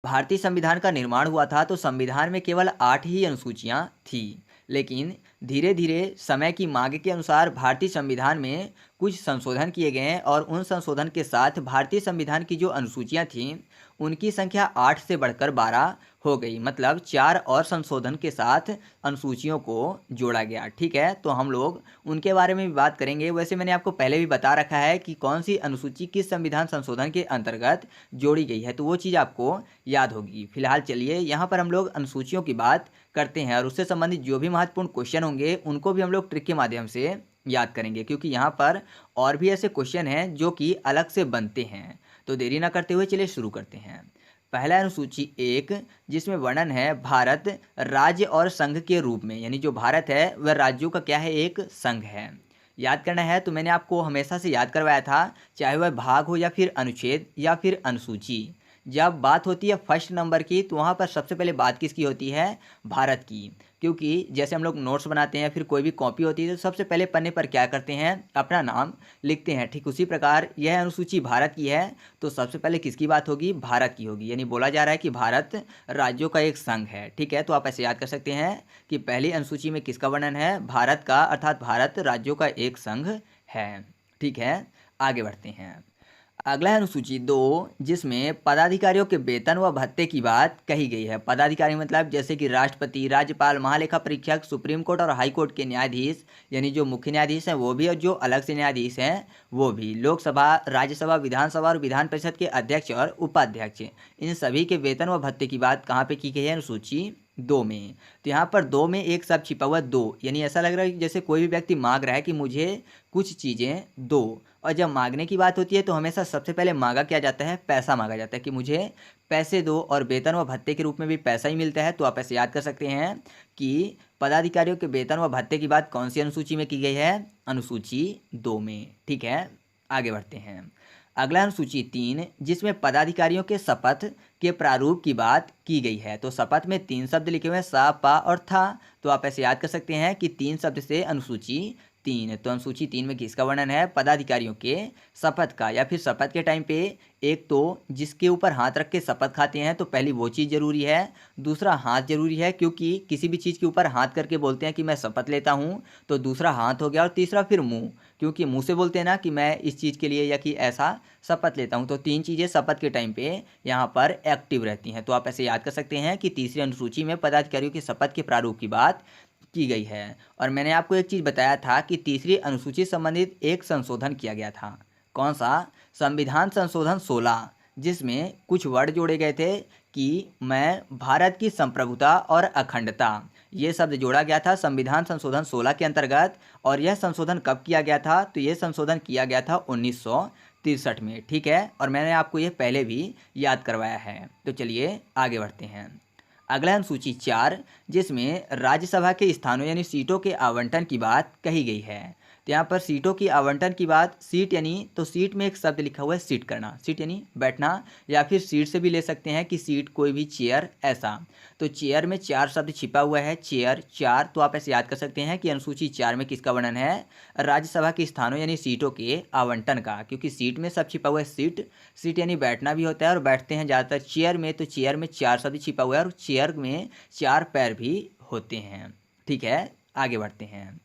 भारतीय संविधान का निर्माण हुआ था तो संविधान में केवल 8 ही अनुसूचियां थी। लेकिन धीरे धीरे समय की मांग के अनुसार भारतीय संविधान में कुछ संशोधन किए गए हैं और उन संशोधन के साथ भारतीय संविधान की जो अनुसूचियां थीं उनकी संख्या 8 से बढ़कर 12 हो गई। मतलब 4 और संशोधन के साथ अनुसूचियों को जोड़ा गया। ठीक है, तो हम लोग उनके बारे में भी बात करेंगे। वैसे मैंने आपको पहले भी बता रखा है कि कौन सी अनुसूची किस संविधान संशोधन के अंतर्गत जोड़ी गई है, तो वो चीज़ आपको याद होगी। फिलहाल चलिए यहाँ पर हम लोग अनुसूचियों की बात करते हैं और उससे संबंधित जो भी महत्वपूर्ण क्वेश्चन होंगे उनको भी हम लोग ट्रिक के माध्यम से याद करेंगे, क्योंकि यहाँ पर और भी ऐसे क्वेश्चन हैं जो कि अलग से बनते हैं। तो देरी ना करते हुए चलिए शुरू करते हैं। पहला अनुसूची 1, जिसमें वर्णन है भारत राज्य और संघ के रूप में, यानी जो भारत है वह राज्यों का क्या है, एक संघ है। याद करना है तो मैंने आपको हमेशा से याद करवाया था, चाहे वह भाग हो या फिर अनुच्छेद या फिर अनुसूची। जब बात होती है फर्स्ट नंबर की तो वहाँ पर सबसे पहले बात किसकी होती है, भारत की। क्योंकि जैसे हम लोग नोट्स बनाते हैं या फिर कोई भी कॉपी होती है तो सबसे पहले पन्ने पर क्या करते हैं, अपना नाम लिखते हैं। ठीक उसी प्रकार यह अनुसूची भारत की है तो सबसे पहले किसकी बात होगी, भारत की होगी। यानी बोला जा रहा है कि भारत राज्यों का एक संघ है। ठीक है, तो आप ऐसे याद कर सकते हैं कि पहली अनुसूची में किसका वर्णन है, भारत का, अर्थात भारत राज्यों का एक संघ है। ठीक है, आगे बढ़ते हैं। अगला है अनुसूची 2, जिसमें पदाधिकारियों के वेतन व भत्ते की बात कही गई है। पदाधिकारी मतलब जैसे कि राष्ट्रपति, राज्यपाल, महालेखा परीक्षक, सुप्रीम कोर्ट और हाई कोर्ट के न्यायाधीश, यानी जो मुख्य न्यायाधीश हैं वो भी और जो अलग से न्यायाधीश हैं वो भी, लोकसभा, राज्यसभा, विधानसभा और विधान परिषद के अध्यक्ष और उपाध्यक्ष, इन सभी के वेतन व भत्ते की बात कहाँ पे की गई है, अनुसूची 2 में। तो यहाँ पर 2 में एक शब्द छिपा हुआ है, दो, यानी ऐसा लग रहा है कि जैसे कोई भी व्यक्ति मांग रहा है कि मुझे कुछ चीज़ें दो। और जब मांगने की बात होती है तो हमेशा सबसे पहले मांगा क्या जाता है, पैसा मांगा जाता है कि मुझे पैसे दो, और वेतन व भत्ते के रूप में भी पैसा ही मिलता है। तो आप ऐसे याद कर सकते हैं कि पदाधिकारियों के वेतन व भत्ते की बात कौन सी अनुसूची में की गई है, अनुसूची 2 में। ठीक है, आगे बढ़ते हैं। अगला अनुसूची 3, जिसमें पदाधिकारियों के शपथ के प्रारूप की बात की गई है। तो शपथ में 3 शब्द लिखे हुए हैं, सा, पा और था। तो आप ऐसे याद कर सकते हैं कि 3 शब्द से अनुसूची 3। तो अनुसूची 3 में किसका वर्णन है, पदाधिकारियों के शपथ का, या फिर शपथ के टाइम पे एक तो जिसके ऊपर हाथ रख के शपथ खाते हैं तो पहली वो चीज़ जरूरी है, दूसरा हाथ जरूरी है, क्योंकि किसी भी चीज़ के ऊपर हाथ करके बोलते हैं कि मैं शपथ लेता हूँ, तो दूसरा हाथ हो गया, और तीसरा फिर मुंह, क्योंकि मुंह से बोलते हैं ना कि मैं इस चीज़ के लिए या कि ऐसा शपथ लेता हूँ। तो 3 चीज़ें शपथ के टाइम पे यहाँ पर एक्टिव रहती हैं। तो आप ऐसे याद कर सकते हैं कि तीसरी अनुसूची में पदाधिकारियों के शपथ के प्रारूप की बात की गई है। और मैंने आपको एक चीज़ बताया था कि तीसरी अनुसूची से संबंधित एक संशोधन किया गया था। कौन सा, संविधान संशोधन 16, जिसमें कुछ वर्ड जोड़े गए थे कि मैं भारत की संप्रभुता और अखंडता, ये शब्द जोड़ा गया था संविधान संशोधन 16 के अंतर्गत। और यह संशोधन कब किया गया था, तो यह संशोधन किया गया था 1963 में। ठीक है, और मैंने आपको ये पहले भी याद करवाया है। तो चलिए आगे बढ़ते हैं। अगला अनुसूची 4, जिसमें राज्यसभा के स्थानों यानी सीटों के आवंटन की बात कही गई है। तो यहाँ पर सीटों की आवंटन की बात, सीट यानी, तो सीट में एक शब्द लिखा हुआ है सीट करना, सीट यानी बैठना, या फिर सीट से भी ले सकते हैं कि सीट कोई भी चेयर, ऐसा। तो चेयर में 4 शब्द छिपा हुआ है, चेयर 4। तो आप ऐसे याद कर सकते हैं कि अनुसूची 4 में किसका वर्णन है, राज्यसभा के स्थानों यानी सीटों के आवंटन का, क्योंकि सीट में सब छिपा हुआ है सीट, सीट यानी बैठना भी होता है, और बैठते हैं ज़्यादातर चेयर में, तो चेयर में 4 शब्द छिपा हुआ है, और चेयर में 4 पैर भी होते हैं। ठीक है, आगे बढ़ते हैं।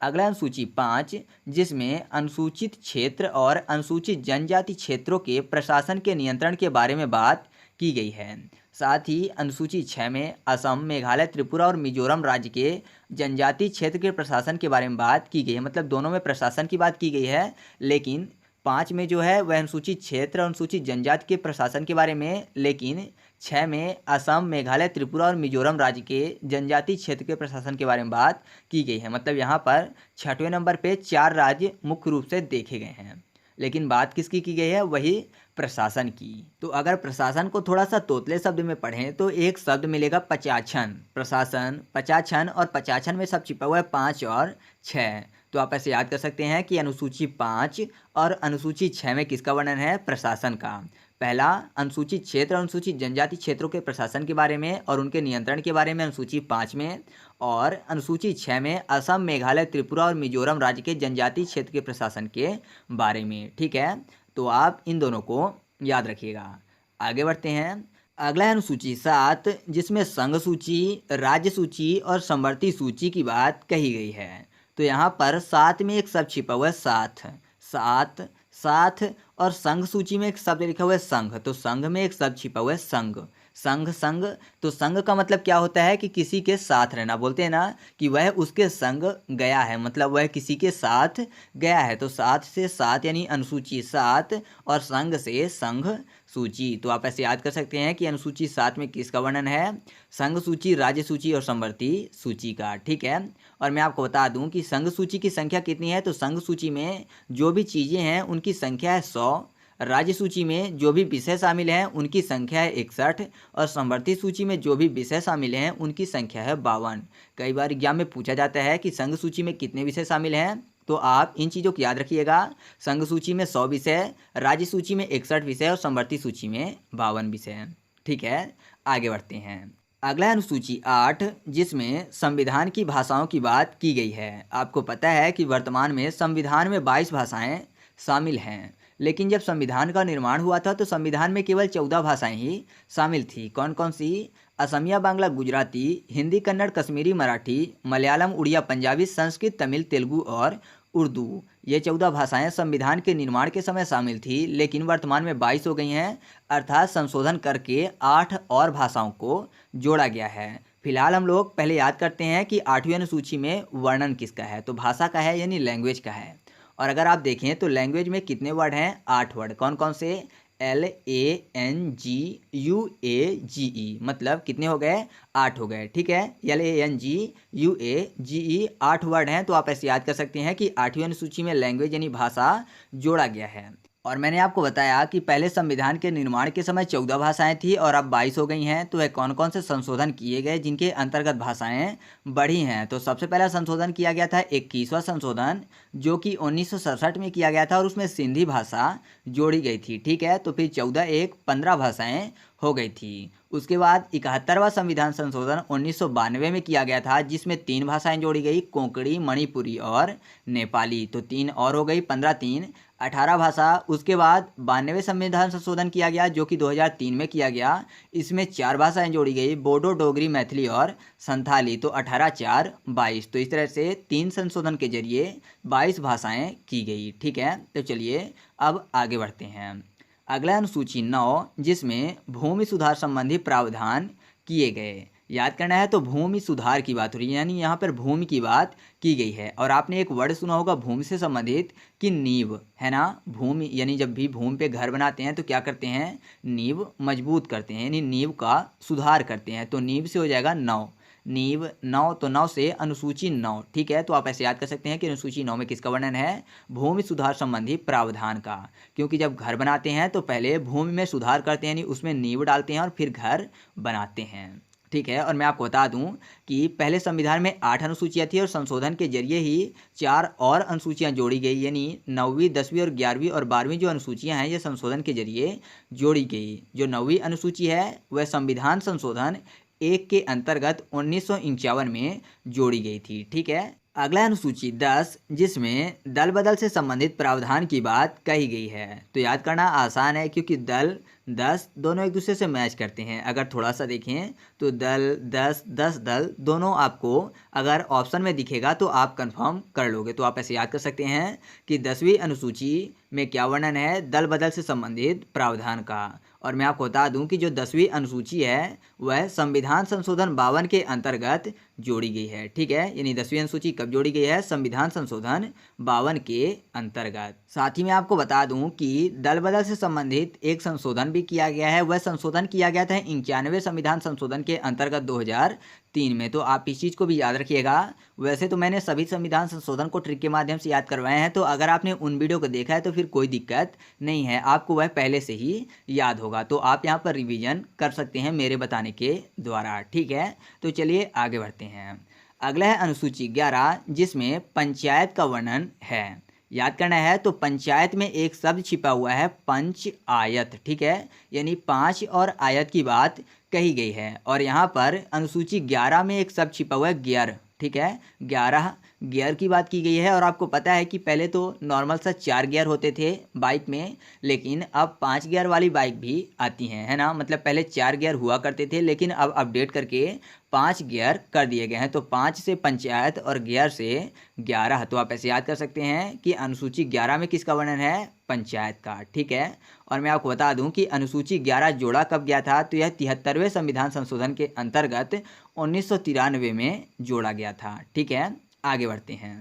अगला अनुसूची 5, जिसमें अनुसूचित क्षेत्र और अनुसूचित जनजाति क्षेत्रों के प्रशासन के नियंत्रण के बारे में बात की गई है। साथ ही अनुसूची 6 में असम, मेघालय, त्रिपुरा और मिजोरम राज्य के जनजाति क्षेत्र के प्रशासन के बारे में बात की गई है। मतलब दोनों में प्रशासन की बात की गई है, लेकिन 5 में जो है वह अनुसूचित क्षेत्र और अनुसूचित जनजाति के प्रशासन के बारे में, लेकिन 6 में असम, मेघालय, त्रिपुरा और मिजोरम राज्य के जनजाति क्षेत्र के प्रशासन के बारे में बात की गई है। मतलब यहाँ पर 6वें नंबर पे 4 राज्य मुख्य रूप से देखे गए हैं, लेकिन बात किसकी की गई है, वही प्रशासन की। तो अगर प्रशासन को थोड़ा सा तोतले शब्द में पढ़ें तो एक शब्द मिलेगा पचाछन, प्रशासन, पचाछन, और पचाछन में सब छिपा हुआ है 5 और 6। तो आप ऐसे याद कर सकते हैं कि अनुसूची 5 और अनुसूची 6 में किसका वर्णन है, प्रशासन का। पहला अनुसूचित क्षेत्र और अनुसूचित जनजाति क्षेत्रों के प्रशासन के बारे में और उनके नियंत्रण के बारे में अनुसूची 5 में, और अनुसूची 6 में असम, मेघालय, त्रिपुरा और मिजोरम राज्य के जनजाति क्षेत्र के प्रशासन के बारे में। ठीक है, तो आप इन दोनों को याद रखिएगा। आगे बढ़ते हैं। अगला है अनुसूची 7, जिसमें संघ सूची, राज्य सूची और समवर्ती सूची की बात कही गई है। तो यहाँ पर 7 में एक शब्द छिपा हुआ है, साथ। साथ, साथ। और संघ सूची में एक शब्द लिखा हुआ है संघ, तो संघ में एक शब्द छिपा हुआ है संघ। संघ, संघ। तो संघ का मतलब क्या होता है कि किसी के साथ रहना। बोलते हैं ना कि वह उसके संग गया है, मतलब वह किसी के साथ गया है। तो साथ से सात यानी अनुसूची 7 और संघ से संघ सूची। तो आप ऐसे याद कर सकते हैं कि अनुसूची 7 में किसका वर्णन है? संघ सूची, राज्य सूची और समवर्ती सूची का। ठीक है। और मैं आपको बता दूं कि संघ सूची की संख्या कितनी है। तो संघ सूची में जो भी चीज़ें हैं उनकी संख्या है 100। राज्य सूची में जो भी विषय शामिल हैं उनकी संख्या है 61 और समवर्ती सूची में जो भी विषय शामिल हैं उनकी संख्या है 52। कई बार एग्जाम में पूछा जाता है कि संघ सूची में कितने विषय शामिल हैं, तो आप इन चीज़ों को याद रखिएगा। संघ सूची में 100 विषय, राज्य सूची में 61 विषय और समवर्ती सूची में 52 विषय। ठीक है, आगे बढ़ते हैं। अगला है अनुसूची 8, जिसमें संविधान की भाषाओं की बात की गई है। आपको पता है कि वर्तमान में संविधान में 22 भाषाएं शामिल हैं, लेकिन जब संविधान का निर्माण हुआ था तो संविधान में केवल 14 भाषाएं ही शामिल थी। कौन कौन सी? असमिया, बांग्ला, गुजराती, हिंदी, कन्नड़, कश्मीरी, मराठी, मलयालम, उड़िया, पंजाबी, संस्कृत, तमिल, तेलुगु और उर्दू। ये 14 भाषाएं संविधान के निर्माण के समय शामिल थी, लेकिन वर्तमान में 22 हो गई हैं, अर्थात संशोधन करके 8 और भाषाओं को जोड़ा गया है। फिलहाल हम लोग पहले याद करते हैं कि 8वीं अनुसूची में वर्णन किसका है। तो भाषा का है, यानी लैंग्वेज का है। और अगर आप देखें तो लैंग्वेज में कितने वर्ड हैं? 8 वर्ड। कौन कौन से? LANGUAGE, मतलब कितने हो गए? 8 हो गए। ठीक है, LANGUAGE 8 वर्ड हैं। तो आप ऐसे याद कर सकते हैं कि 8वीं अनुसूची में लैंग्वेज यानी भाषा जोड़ा गया है। और मैंने आपको बताया कि पहले संविधान के निर्माण के समय 14 भाषाएं थी और अब 22 हो गई हैं। तो वह कौन कौन से संशोधन किए गए जिनके अंतर्गत भाषाएं बढ़ी हैं? तो सबसे पहला संशोधन किया गया था 21वां संशोधन, जो कि 1967 में किया गया था और उसमें सिंधी भाषा जोड़ी गई थी। ठीक है, तो फिर 14 भाषाएं हो गई थी। उसके बाद 71वां संविधान संशोधन 1992 में किया गया था, जिसमें 3 भाषाएं जोड़ी गई, कोंकणी, मणिपुरी और नेपाली। तो 3 और हो गई, 15 3 18 भाषा। उसके बाद 92वें संविधान संशोधन किया गया, जो कि 2003 में किया गया। इसमें 4 भाषाएं जोड़ी गई, बोडो, डोगरी, मैथिली और संथाली। तो 18 4 22। तो इस तरह से 3 संशोधन के जरिए 22 भाषाएं की गई। ठीक है, तो चलिए अब आगे बढ़ते हैं। अगला अनुसूची 9, जिसमें भूमि सुधार संबंधी प्रावधान किए गए। याद करना है, तो भूमि सुधार की बात हो रही है, यानी यहाँ पर भूमि की बात की गई है। और आपने एक वर्ड सुना होगा भूमि से संबंधित कि नींव, है ना। भूमि यानी जब भी भूमि पे घर बनाते हैं तो क्या करते हैं? नींव मजबूत करते हैं, यानी नींव का सुधार करते हैं। तो नींव से हो जाएगा 9, नींव 9। तो 9 से अनुसूची 9। ठीक है, तो आप ऐसे याद कर सकते हैं कि अनुसूची 9 में किसका वर्णन है? भूमि सुधार संबंधी प्रावधान का। क्योंकि जब घर बनाते हैं तो पहले भूमि में सुधार करते हैं, यानी उसमें नींव डालते हैं और फिर घर बनाते हैं। ठीक है, और मैं आपको बता दूं कि पहले संविधान में 8 अनुसूचियां थी और संशोधन के जरिए ही 4 और अनुसूचियां जोड़ी गई, यानी 9वीं, 10वीं और 11वीं और 12वीं जो अनुसूचियां हैं ये संशोधन के जरिए जोड़ी गई। जो 9वीं अनुसूची है वह संविधान संशोधन 1 के अंतर्गत 1951 में जोड़ी गई थी। ठीक है, अगला अनुसूची 10, जिसमें दल बदल से संबंधित प्रावधान की बात कही गई है। तो याद करना आसान है, क्योंकि दल 10 दोनों एक दूसरे से मैच करते हैं। अगर थोड़ा सा देखें तो दल 10 10 दल दोनों आपको अगर ऑप्शन में दिखेगा तो आप कंफर्म कर लोगे। तो आप ऐसे याद कर सकते हैं कि 10वीं अनुसूची में क्या वर्णन है? दल बदल से संबंधित प्रावधान का। और मैं आपको बता दूं कि जो 10वीं अनुसूची है वह संविधान संशोधन 52 के अंतर्गत जोड़ी गई है। ठीक है, यानी 10वीं अनुसूची कब जोड़ी गई है? संविधान संशोधन 52 के अंतर्गत। साथ ही मैं आपको बता दूं कि दल बदल से संबंधित एक संशोधन भी किया गया है। वह संशोधन किया गया था 91वें संविधान संशोधन के अंतर्गत 2003 में। तो आप इस चीज़ को भी याद रखिएगा। वैसे तो मैंने सभी संविधान संशोधन को ट्रिक के माध्यम से याद करवाए हैं, तो अगर आपने उन वीडियो को देखा है तो फिर कोई दिक्कत नहीं है, आपको वह पहले से ही याद होगा। तो आप यहाँ पर रिवीजन कर सकते हैं मेरे बताने के द्वारा। ठीक है, तो चलिए आगे बढ़ते हैं। अगला है अनुसूची 11, जिसमें पंचायत का वर्णन है। याद करना है, तो पंचायत में एक शब्द छिपा हुआ है, पंच आयत। ठीक है, यानी 5 और आयत की बात कही गई है। और यहाँ पर अनुसूची 11 में एक शब्द छिपा हुआ है, ग्यार। ठीक है, 11 गियर की बात की गई है। और आपको पता है कि पहले तो नॉर्मल सा 4 गियर होते थे बाइक में, लेकिन अब 5 गियर वाली बाइक भी आती हैं, है ना। मतलब पहले 4 गियर हुआ करते थे, लेकिन अब अपडेट करके 5 गियर कर दिए गए हैं। तो 5 से पंचायत और गियर से 11। तो आप ऐसे याद कर सकते हैं कि अनुसूची 11 में किसका वर्णन है? पंचायत का। ठीक है। और मैं आपको बता दूं कि अनुसूची 11 जोड़ा कब गया था, तो यह 73वें संविधान संशोधन के अंतर्गत 1993 में जोड़ा गया था। ठीक है। आगे बढ़ते हैं।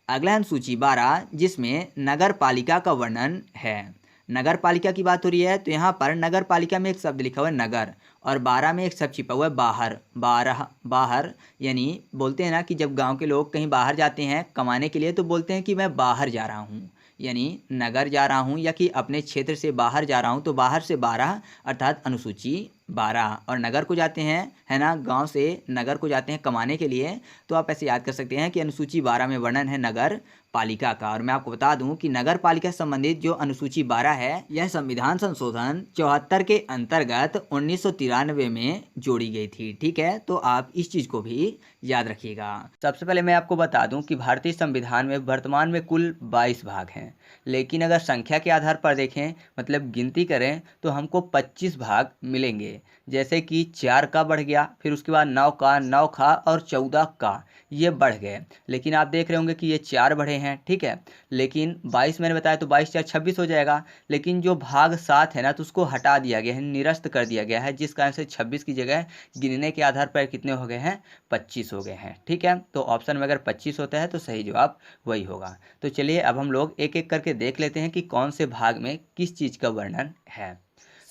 अगला है अनुसूची 12, जिसमें नगर पालिका का वर्णन है। नगर पालिका की बात हो रही है, तो यहाँ पर नगर पालिका में एक शब्द लिखा हुआ है नगर, और 12 में एक शब्द छिपा हुआ है बाहर। बाहर यानी बोलते हैं ना कि जब गांव के लोग कहीं बाहर जाते हैं कमाने के लिए, तो बोलते हैं कि मैं बाहर जा रहा हूँ, यानी नगर जा रहा हूँ या कि अपने क्षेत्र से बाहर जा रहा हूँ। तो बाहर से 12 अर्थात अनुसूची 12। और नगर को जाते हैं, है ना, गांव से नगर को जाते हैं कमाने के लिए, तो आप ऐसे याद कर सकते हैं कि अनुसूची 12 में वर्णन है नगर पालिका का। और मैं आपको बता दूं कि नगर पालिका से संबंधित जो अनुसूची 12 है, यह संविधान संशोधन 74 के अंतर्गत 1993 में जोड़ी गई थी। ठीक है। तो आप इस चीज को भी याद रखिएगा। सबसे पहले मैं आपको बता दूं कि भारतीय संविधान में वर्तमान में कुल 22 भाग हैं, लेकिन अगर संख्या के आधार पर देखें, मतलब गिनती करें, तो हमको 25 भाग मिलेंगे। जैसे कि 4 का बढ़ गया, फिर उसके बाद 9 का, 9 खा और 14 का, ये बढ़ गए। लेकिन आप देख रहे होंगे कि ये 4 बढ़े हैं। ठीक है। लेकिन 22 मैंने बताया, तो 22 4 26 हो जाएगा। लेकिन जो भाग 7 है ना, तो उसको हटा दिया गया है, निरस्त कर दिया गया है, जिस कारण से 26 की जगह गिनने के आधार पर कितने हो गए हैं? 25 हो गए हैं। ठीक है। तो ऑप्शन में अगर 25 होता है तो सही जवाब वही होगा। तो चलिए अब हम लोग एक एक करके देख लेते हैं कि कौन से भाग में किस चीज़ का वर्णन है।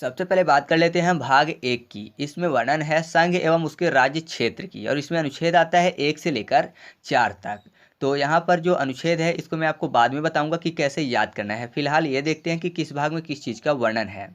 सबसे पहले बात कर लेते हैं भाग 1 की। इसमें वर्णन है संघ एवं उसके राज्य क्षेत्र की, और इसमें अनुच्छेद आता है 1 से लेकर 4 तक। तो यहाँ पर जो अनुच्छेद है, इसको मैं आपको बाद में बताऊंगा कि कैसे याद करना है। फिलहाल ये देखते हैं कि किस भाग में किस चीज़ का वर्णन है।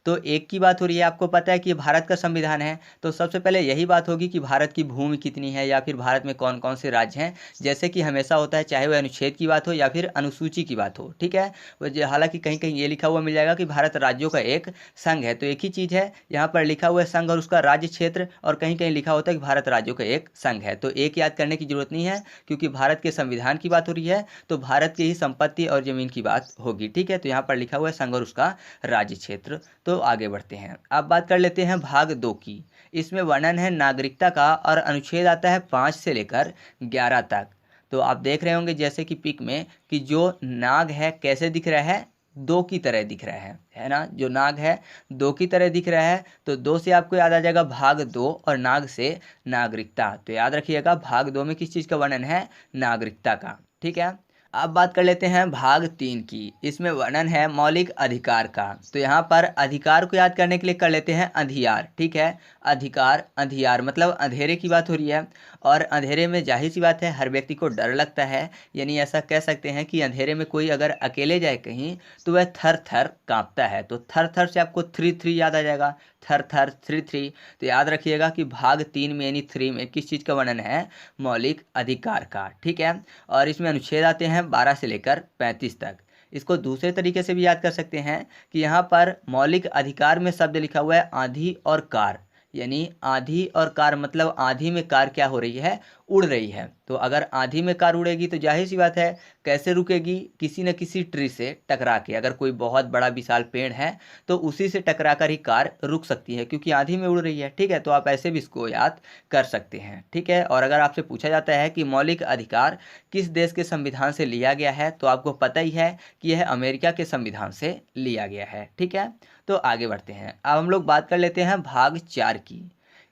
तो 1 की बात हो रही है, आपको पता है कि भारत का संविधान है, तो सबसे पहले यही बात होगी कि भारत की भूमि कितनी है, या फिर भारत में कौन कौन से राज्य हैं, जैसे कि हमेशा होता है, चाहे वह अनुच्छेद की बात हो या फिर अनुसूची की बात हो। ठीक है। हालांकि कहीं कहीं ये लिखा हुआ मिल जाएगा कि भारत राज्यों का एक संघ है, तो एक ही चीज़ है, यहाँ पर लिखा हुआ है संघ और उसका राज्य क्षेत्र, और कहीं कहीं लिखा होता है कि भारत राज्यों का एक संघ है। तो एक याद करने की जरूरत नहीं है, क्योंकि भारत के संविधान की बात हो रही है, तो भारत की ही संपत्ति और जमीन की बात होगी। ठीक है। तो यहाँ पर लिखा हुआ है संघ और उसका राज्य क्षेत्र। तो आगे बढ़ते हैं। अब बात कर लेते हैं भाग 2 की। इसमें वर्णन है नागरिकता का, और अनुच्छेद आता है 5 से लेकर 11 तक। तो आप देख रहे होंगे जैसे कि पिक में कि जो नाग है कैसे दिख रहा है? 2 की तरह दिख रहा है ना। जो नाग है 2 की तरह दिख रहा है। तो 2 से आपको याद आ जाएगा भाग 2, और नाग से नागरिकता। तो याद रखिएगा भाग 2 में किस चीज़ का वर्णन है? नागरिकता का। ठीक है। अब बात कर लेते हैं भाग 3 की। इसमें वर्णन है मौलिक अधिकार का। तो यहाँ पर अधिकार को याद करने के लिए कर लेते हैं अधियार। ठीक है। अधिकार, अधियार मतलब अंधेरे की बात हो रही है, और अंधेरे में जाहिर सी बात है हर व्यक्ति को डर लगता है, यानी ऐसा कह सकते हैं कि अंधेरे में कोई अगर अकेले जाए कहीं, तो वह थर थर कांपता है। तो थर थर से आपको 3 याद आ जाएगा, थर थर 3। तो याद रखिएगा कि भाग 3 में यानी 3 में किस चीज़ का वर्णन है? मौलिक अधिकार का। ठीक है। और इसमें अनुच्छेद आते हैं 12 से लेकर 35 तक। इसको दूसरे तरीके से भी याद कर सकते हैं कि यहाँ पर मौलिक अधिकार में शब्द लिखा हुआ है आंधी और कार, यानी आंधी और कार मतलब आंधी में कार क्या हो रही है? उड़ रही है। तो अगर आंधी में कार उड़ेगी तो जाहिर सी बात है कैसे रुकेगी? किसी न किसी ट्री से टकरा के। अगर कोई बहुत बड़ा विशाल पेड़ है तो उसी से टकरा कर ही कार रुक सकती है, क्योंकि आंधी में उड़ रही है। ठीक है। तो आप ऐसे भी इसको याद कर सकते हैं। ठीक है। और अगर आपसे पूछा जाता है कि मौलिक अधिकार किस देश के संविधान से लिया गया है, तो आपको पता ही है कि यह अमेरिका के संविधान से लिया गया है। ठीक है। तो आगे बढ़ते हैं। अब हम लोग बात कर लेते हैं भाग 4 की।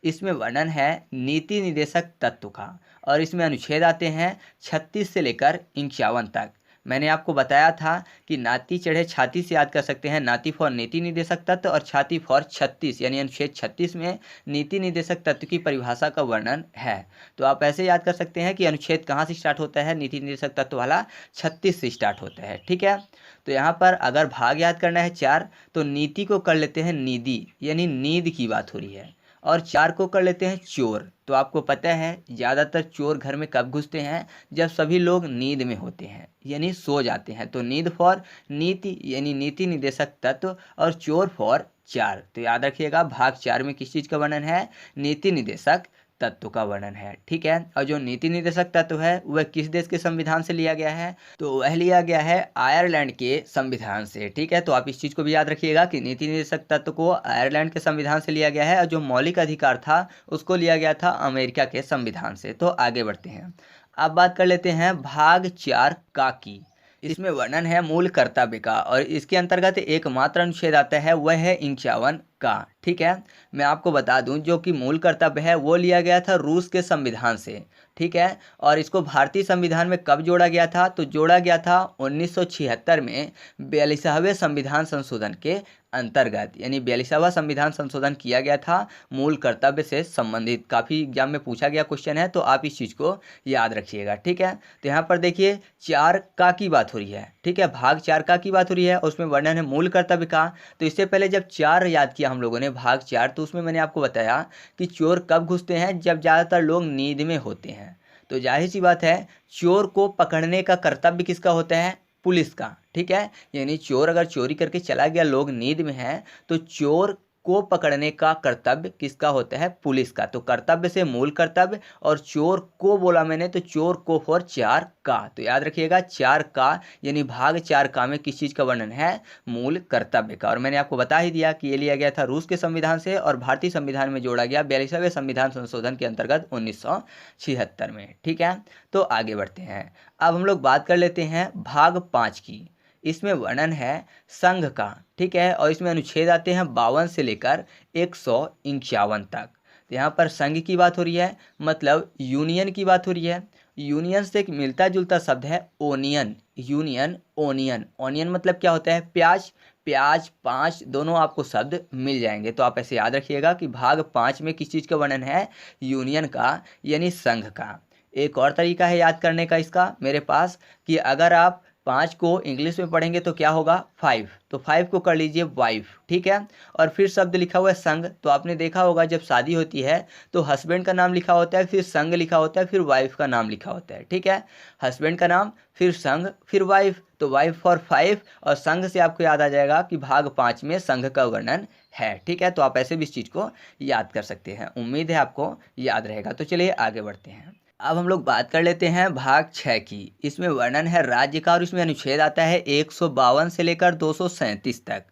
इसमें वर्णन है नीति निदेशक तत्व का, और इसमें अनुच्छेद आते हैं 36 से लेकर 51 तक। मैंने आपको बताया था कि नाती चढ़े छाती से याद कर सकते हैं, नाती फॉर नीति निदेशक तत्व और छाती फॉर 36, यानी अनुच्छेद 36 में नीति निदेशक तत्व की परिभाषा का वर्णन है। तो आप ऐसे याद कर सकते हैं कि अनुच्छेद कहाँ से स्टार्ट होता है? नीति निदेशक तत्व वाला 36 से स्टार्ट होता है। ठीक है। तो यहाँ पर अगर भाग याद करना है 4, तो नीति को कर लेते हैं नीति, यानी नींद की बात हो रही है, और 4 को कर लेते हैं चोर। तो आपको पता है ज़्यादातर चोर घर में कब घुसते हैं? जब सभी लोग नींद में होते हैं, यानी सो जाते हैं। तो नींद फॉर नीति यानी नीति निदेशक तत्व, और चोर फॉर 4। तो याद रखिएगा भाग 4 में किस चीज़ का वर्णन है? नीति निदेशक तत्व का वर्णन है। ठीक है, और जो नीति निर्देशक तत्व है वह किस देश के संविधान से लिया गया है? तो वह लिया गया है आयरलैंड के संविधान से। ठीक है, तो आप इस चीज़ को भी याद रखिएगा कि नीति निर्देशक तत्व को आयरलैंड के संविधान से लिया गया है, और जो मौलिक अधिकार था उसको लिया गया था अमेरिका के संविधान से। तो आगे बढ़ते हैं। अब बात कर लेते हैं भाग 4 का की। इसमें वर्णन है मूल कर्तव्य का, और इसके अंतर्गत एकमात्र अनुच्छेद आता है, वह है 51 का। ठीक है, मैं आपको बता दूं जो कि मूल कर्तव्य है वो लिया गया था रूस के संविधान से। ठीक है, और इसको भारतीय संविधान में कब जोड़ा गया था? तो जोड़ा गया था 1976 में 42वें संविधान संशोधन के अंतर्गत, यानी 42वां संविधान संशोधन किया गया था मूल कर्तव्य से संबंधित। काफ़ी एग्जाम में पूछा गया क्वेश्चन है, तो आप इस चीज़ को याद रखिएगा। ठीक है, तो यहाँ पर देखिए 4 का की बात हो रही है। ठीक है, भाग 4 का की बात हो रही है, और उसमें वर्णन है मूल कर्तव्य का। तो इससे पहले जब 4 याद किया हम लोगों ने, भाग 4, तो उसमें मैंने आपको बताया कि चोर कब घुसते हैं? जब ज़्यादातर लोग नींद में होते हैं। तो जाहिर सी बात है चोर को पकड़ने का कर्तव्य किसका होता है? पुलिस का। ठीक है, यानी चोर अगर चोरी करके चला गया, लोग नींद में हैं, तो चोर को पकड़ने का कर्तव्य किसका होता है? पुलिस का। तो कर्तव्य से मूल कर्तव्य, और चोर को बोला मैंने तो चोर को फॉर 4 का। तो याद रखिएगा 4 का, यानी भाग 4 का में किस चीज़ का वर्णन है? मूल कर्तव्य का। और मैंने आपको बता ही दिया कि ये लिया गया था रूस के संविधान से, और भारतीय संविधान में जोड़ा गया 42वें संविधान संशोधन के अंतर्गत 1976 में। ठीक है, तो आगे बढ़ते हैं। अब हम लोग बात कर लेते हैं भाग 5 की। इसमें वर्णन है संघ का। ठीक है, और इसमें अनुच्छेद आते हैं 52 से लेकर 151 तक। तो यहाँ पर संघ की बात हो रही है, मतलब यूनियन की बात हो रही है। यूनियन से एक मिलता जुलता शब्द है ओनियन। Union, onion. ओनियन मतलब क्या होता है? प्याज। प्याज, 5 दोनों आपको शब्द मिल जाएंगे। तो आप ऐसे याद रखिएगा कि भाग 5 में किस चीज़ का वर्णन है? यूनियन का, यानी संघ का। एक और तरीका है याद करने का इसका मेरे पास, कि अगर आप 5 को इंग्लिश में पढ़ेंगे तो क्या होगा? 5। तो 5 को कर लीजिए वाइफ। ठीक है, और फिर शब्द लिखा हुआ है संघ। तो आपने देखा होगा जब शादी होती है तो हस्बैंड का नाम लिखा होता है, फिर संघ लिखा होता है, फिर वाइफ का नाम लिखा होता है। ठीक है, हस्बैंड का नाम, फिर संघ, फिर वाइफ। तो वाइफ फॉर 5, और संघ से आपको याद आ जाएगा कि भाग 5 में संघ का वर्णन है। ठीक है, तो आप ऐसे भी इस चीज़ को याद कर सकते हैं। उम्मीद है आपको याद रहेगा। तो चलिए आगे बढ़ते हैं। अब हम लोग बात कर लेते हैं भाग 6 की। इसमें वर्णन है राज्य का, और इसमें अनुच्छेद आता है 152 से लेकर 237 तक।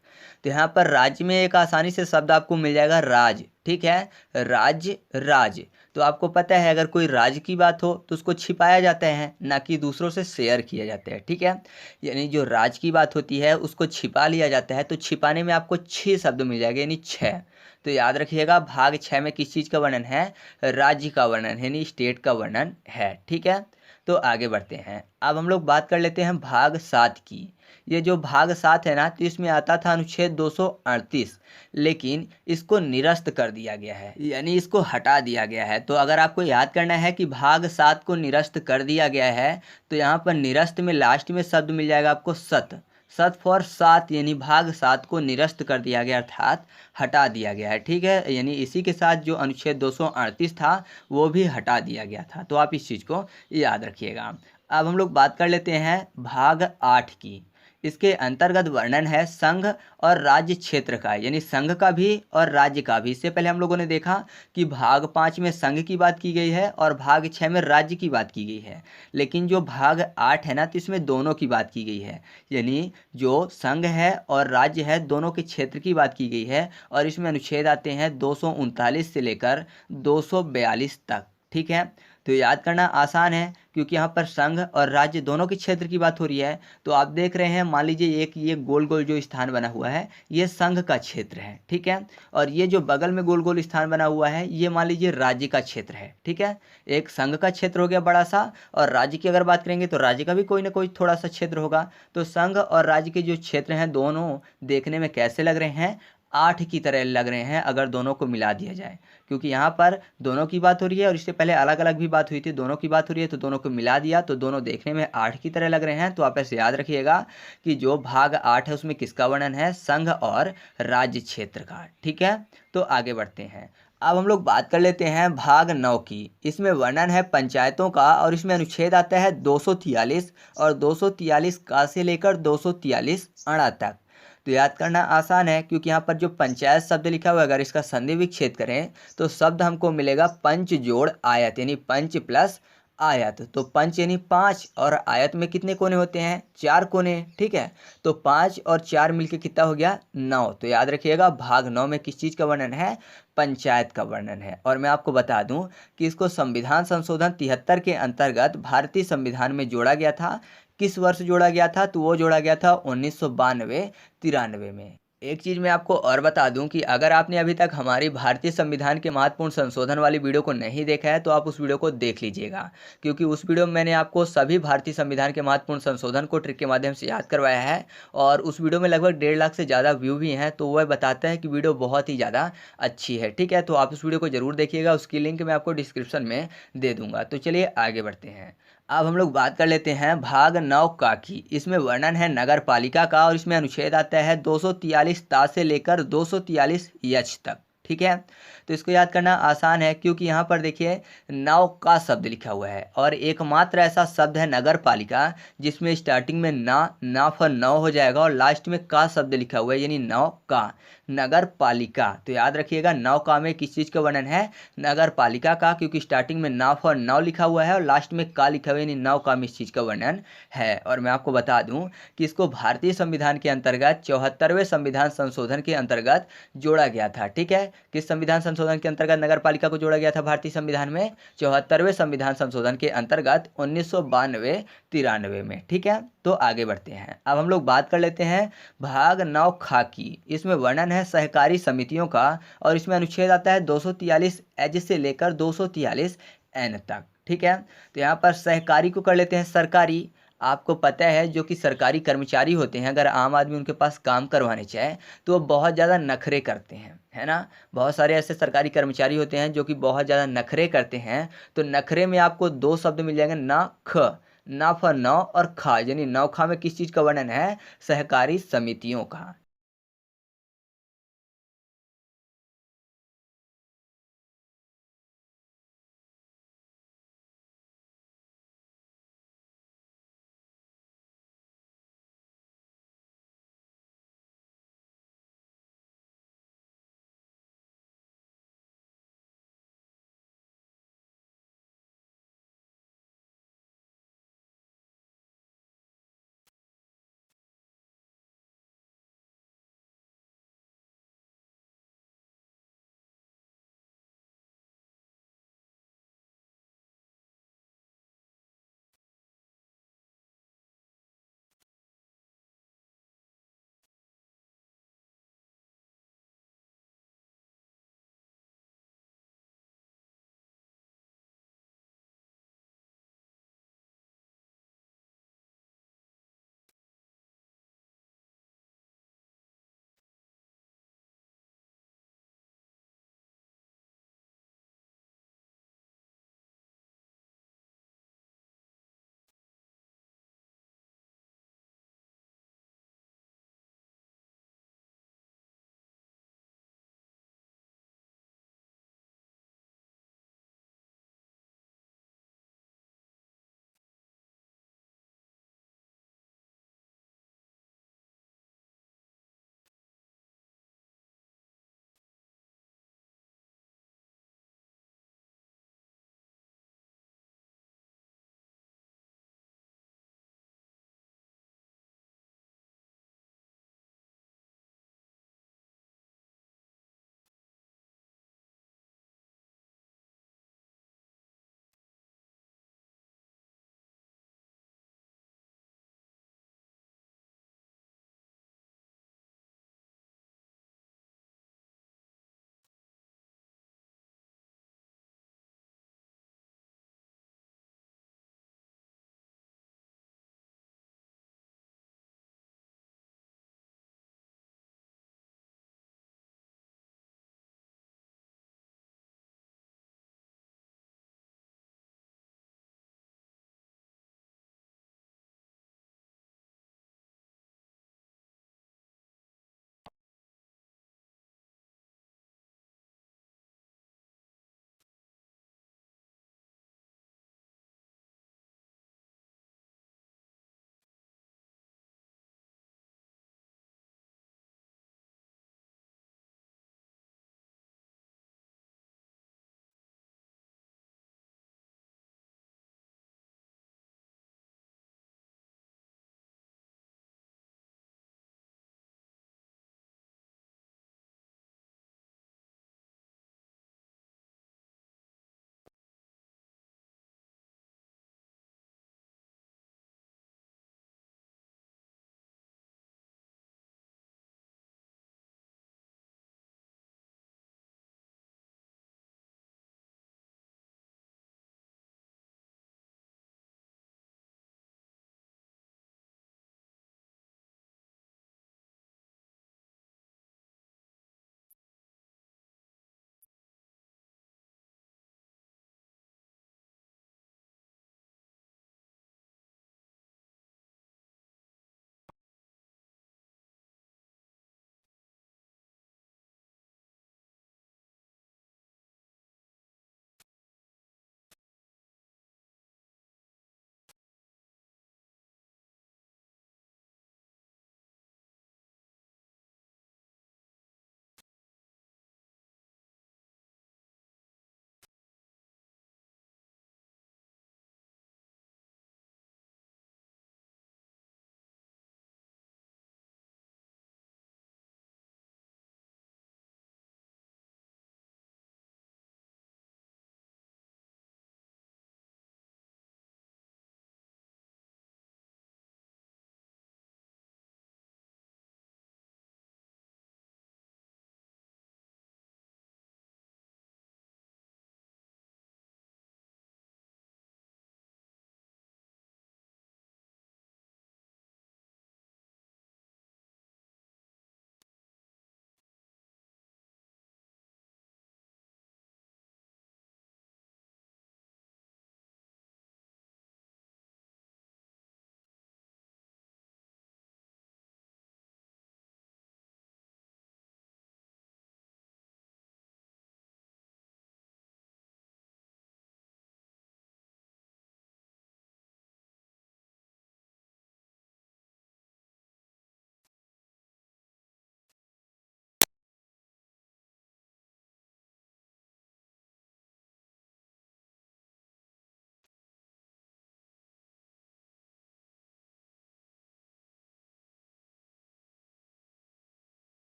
तो यहाँ पर राज्य में एक आसानी से शब्द आपको मिल जाएगा, राज। ठीक है, राज्य, राज। तो आपको पता है अगर कोई राज्य की बात हो तो उसको छिपाया जाता है, ना कि दूसरों से शेयर किया जाता है। ठीक है, यानी जो राज की बात होती है उसको छिपा लिया जाता है। तो छिपाने में आपको 6 शब्द मिल जाएगा, यानी 6। तो याद रखिएगा भाग 6 में किस चीज़ का वर्णन है? राज्य का वर्णन है, यानी स्टेट का वर्णन है। ठीक है, तो आगे बढ़ते हैं। अब हम लोग बात कर लेते हैं भाग 7 की। ये जो भाग 7 है ना, तो इसमें आता था अनुच्छेद 238, लेकिन इसको निरस्त कर दिया गया है, यानी इसको हटा दिया गया है। तो अगर आपको याद करना है कि भाग 7 को निरस्त कर दिया गया है, तो यहाँ पर निरस्त में लास्ट में शब्द मिल जाएगा आपको सत। सत फॉर 7, यानी भाग 7 को निरस्त कर दिया गया, अर्थात हटा दिया गया है। ठीक है, यानी इसी के साथ जो अनुच्छेद 238 था वो भी हटा दिया गया था। तो आप इस चीज़ को याद रखिएगा। अब हम लोग बात कर लेते हैं भाग 8 की। इसके अंतर्गत वर्णन है संघ और राज्य क्षेत्र का, यानी संघ का भी और राज्य का भी। इससे पहले हम लोगों ने देखा कि भाग 5 में संघ की बात की गई है और भाग 6 में राज्य की बात की गई है, लेकिन जो भाग 8 है ना, तो इसमें दोनों की बात की गई है, यानी जो संघ है और राज्य है दोनों के क्षेत्र की बात की गई है। और इसमें अनुच्छेद आते हैं 239 से लेकर 242 तक। ठीक है, तो याद करना आसान है क्योंकि यहाँ पर संघ और राज्य दोनों के क्षेत्र की बात हो रही है। तो आप देख रहे हैं, मान लीजिए एक ये गोल गोल जो स्थान बना हुआ है ये संघ का क्षेत्र है। ठीक है, और ये जो बगल में गोल गोल स्थान बना हुआ है ये मान लीजिए राज्य का क्षेत्र है। ठीक है, एक संघ का क्षेत्र हो गया बड़ा सा, और राज्य की अगर बात करेंगे तो राज्य का भी कोई ना कोई थोड़ा सा क्षेत्र होगा। तो संघ और राज्य के जो क्षेत्र हैं दोनों देखने में कैसे लग रहे हैं? 8 की तरह लग रहे हैं अगर दोनों को मिला दिया जाए, क्योंकि यहाँ पर दोनों की बात हो रही है और इससे पहले अलग अलग भी बात हुई थी, दोनों की बात हो रही है, तो दोनों को मिला दिया तो दोनों देखने में 8 की तरह लग रहे हैं। तो आप ऐसे याद रखिएगा कि जो भाग 8 है उसमें किसका वर्णन है? संघ और राज्य क्षेत्र का। ठीक है, तो आगे बढ़ते हैं। अब हम लोग बात कर लेते हैं भाग 9 की। इसमें वर्णन है पंचायतों का, और इसमें अनुच्छेद आता है 243 और 243 का से लेकर 243 अड़ा तक। तो याद करना आसान है, क्योंकि यहाँ पर जो पंचायत शब्द लिखा हुआ है, अगर इसका संधि विच्छेद करें तो शब्द हमको मिलेगा पंच जोड़ आयत, यानी पंच प्लस आयत। तो पंच यानी पाँच, और आयत में कितने कोने होते हैं? चार कोने। ठीक है, तो पाँच और चार मिलके कितना हो गया? 9। तो याद रखिएगा भाग 9 में किस चीज़ का वर्णन है? पंचायत का वर्णन है। और मैं आपको बता दूं कि इसको संविधान संशोधन 73 के अंतर्गत भारतीय संविधान में जोड़ा गया था। किस वर्ष जोड़ा गया था? तो वो जोड़ा गया था 1992-93 में। एक चीज़ मैं आपको और बता दूं कि अगर आपने अभी तक हमारी भारतीय संविधान के महत्वपूर्ण संशोधन वाली वीडियो को नहीं देखा है तो आप उस वीडियो को देख लीजिएगा, क्योंकि उस वीडियो में मैंने आपको सभी भारतीय संविधान के महत्वपूर्ण संशोधन को ट्रिक के माध्यम से याद करवाया है। और उस वीडियो में लगभग 1.5 लाख से ज़्यादा व्यू भी हैं, तो वह बताता है कि वीडियो बहुत ही ज़्यादा अच्छी है। ठीक है, तो आप उस वीडियो को ज़रूर देखिएगा, उसकी लिंक मैं आपको डिस्क्रिप्शन में दे दूंगा। तो चलिए आगे बढ़ते हैं। अब हम लोग बात कर लेते हैं भाग 9 का की। इसमें वर्णन है नगर पालिका का, और इसमें अनुच्छेद आता है 243 ता से लेकर 243 यच तक। ठीक है, तो इसको याद करना आसान है, क्योंकि यहाँ पर देखिए नौ का शब्द लिखा हुआ है, और एकमात्र ऐसा शब्द है नगर पालिका जिसमें स्टार्टिंग में ना फॉर नौ हो जाएगा और लास्ट में का शब्द लिखा हुआ है, यानी नौ का, नगर पालिका। तो याद रखिएगा नौ का में किस चीज़ का वर्णन है? नगर पालिका का, क्योंकि स्टार्टिंग में ना फॉर नौ लिखा हुआ है और लास्ट में का लिखा हुआ है, यानी नौ का में इस चीज़ का वर्णन है। और मैं आपको बता दूं कि इसको भारतीय संविधान के अंतर्गत 74वें संविधान संशोधन के अंतर्गत जोड़ा गया था। ठीक है, किस संविधान संशोधन के अंतर्गत नगर पालिका को जोड़ा गया था भारतीय संविधान में? 74वें संविधान संशोधन के अंतर्गत 1992-93 में। ठीक है, तो आगे बढ़ते हैं। अब हम लोग बात कर लेते हैं भाग 9 खाकी। इसमें वर्णन है सहकारी समितियों का, और इसमें अनुच्छेद आता है 243 एज से लेकर 243 एन तक। ठीक है, तो यहाँ पर सहकारी को कर लेते हैं सरकारी। आपको पता है जो कि सरकारी कर्मचारी होते हैं, अगर आम आदमी उनके पास काम करवाने चाहे तो वो बहुत ज़्यादा नखरे करते हैं, है ना। बहुत सारे ऐसे सरकारी कर्मचारी होते हैं जो कि बहुत ज़्यादा नखरे करते हैं। तो नखरे में आपको दो शब्द मिल जाएंगे, ना ख, ना फॉर नौ और खा, यानी नौखा में किस चीज़ का वर्णन है? सहकारी समितियों का।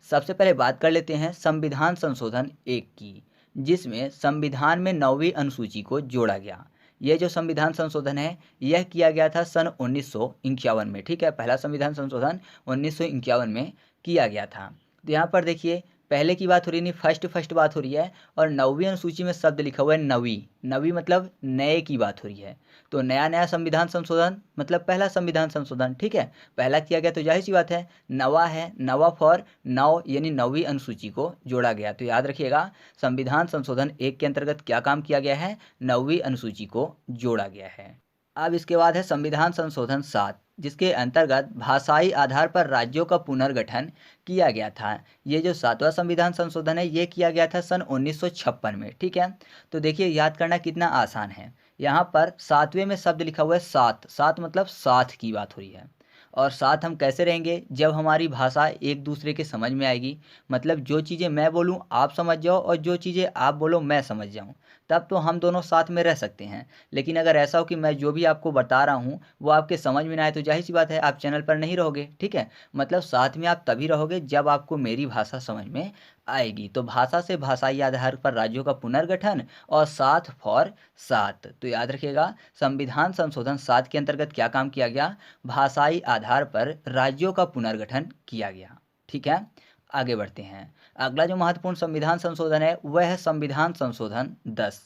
सबसे पहले बात कर लेते हैं संविधान संशोधन 1 की, जिसमें संविधान में 9वीं अनुसूची को जोड़ा गया। ये जो संविधान संशोधन है यह किया गया था सन 1951 में। ठीक है, पहला संविधान संशोधन 1951 में किया गया था। तो यहाँ पर देखिए, पहले की बात हो रही नहीं, फर्स्ट बात हो रही है, और 9वीं अनुसूची में शब्द लिखा हुआ है नवी। नवी मतलब नए की बात हो रही है। तो नया संविधान संशोधन मतलब पहला संविधान संशोधन। ठीक है, पहला किया गया तो जाहिर सी बात है नवा है, नवा फॉर नौ यानी 9वीं अनुसूची को जोड़ा गया। तो याद रखिएगा, संविधान संशोधन 1 के अंतर्गत क्या काम किया गया है, 9वीं अनुसूची को जोड़ा गया है। अब इसके बाद है संविधान संशोधन 7, जिसके अंतर्गत भाषाई आधार पर राज्यों का पुनर्गठन किया गया था। ये जो 7वां संविधान संशोधन है ये किया गया था सन 1956 में। ठीक है, तो देखिए याद करना कितना आसान है। यहाँ पर 7वें में शब्द लिखा हुआ है सात। सात मतलब साथ की बात हो रही है। और साथ हम कैसे रहेंगे, जब हमारी भाषा एक दूसरे के समझ में आएगी। मतलब जो चीज़ें मैं बोलूँ आप समझ जाओ और जो चीज़ें आप बोलो मैं समझ जाऊँ, तब तो हम दोनों साथ में रह सकते हैं। लेकिन अगर ऐसा हो कि मैं जो भी आपको बता रहा हूँ वो आपके समझ में ना आए, तो जाहिर सी बात है आप चैनल पर नहीं रहोगे। ठीक है, मतलब साथ में आप तभी रहोगे जब आपको मेरी भाषा समझ में आएगी। तो भाषा से भाषाई आधार पर राज्यों का पुनर्गठन और साथ फॉर सात। तो याद रखिएगा, संविधान संशोधन 7 के अंतर्गत क्या काम किया गया, भाषाई आधार पर राज्यों का पुनर्गठन किया गया। ठीक है, आगे बढ़ते हैं। अगला जो महत्वपूर्ण संविधान संशोधन है वह है संविधान संशोधन 10।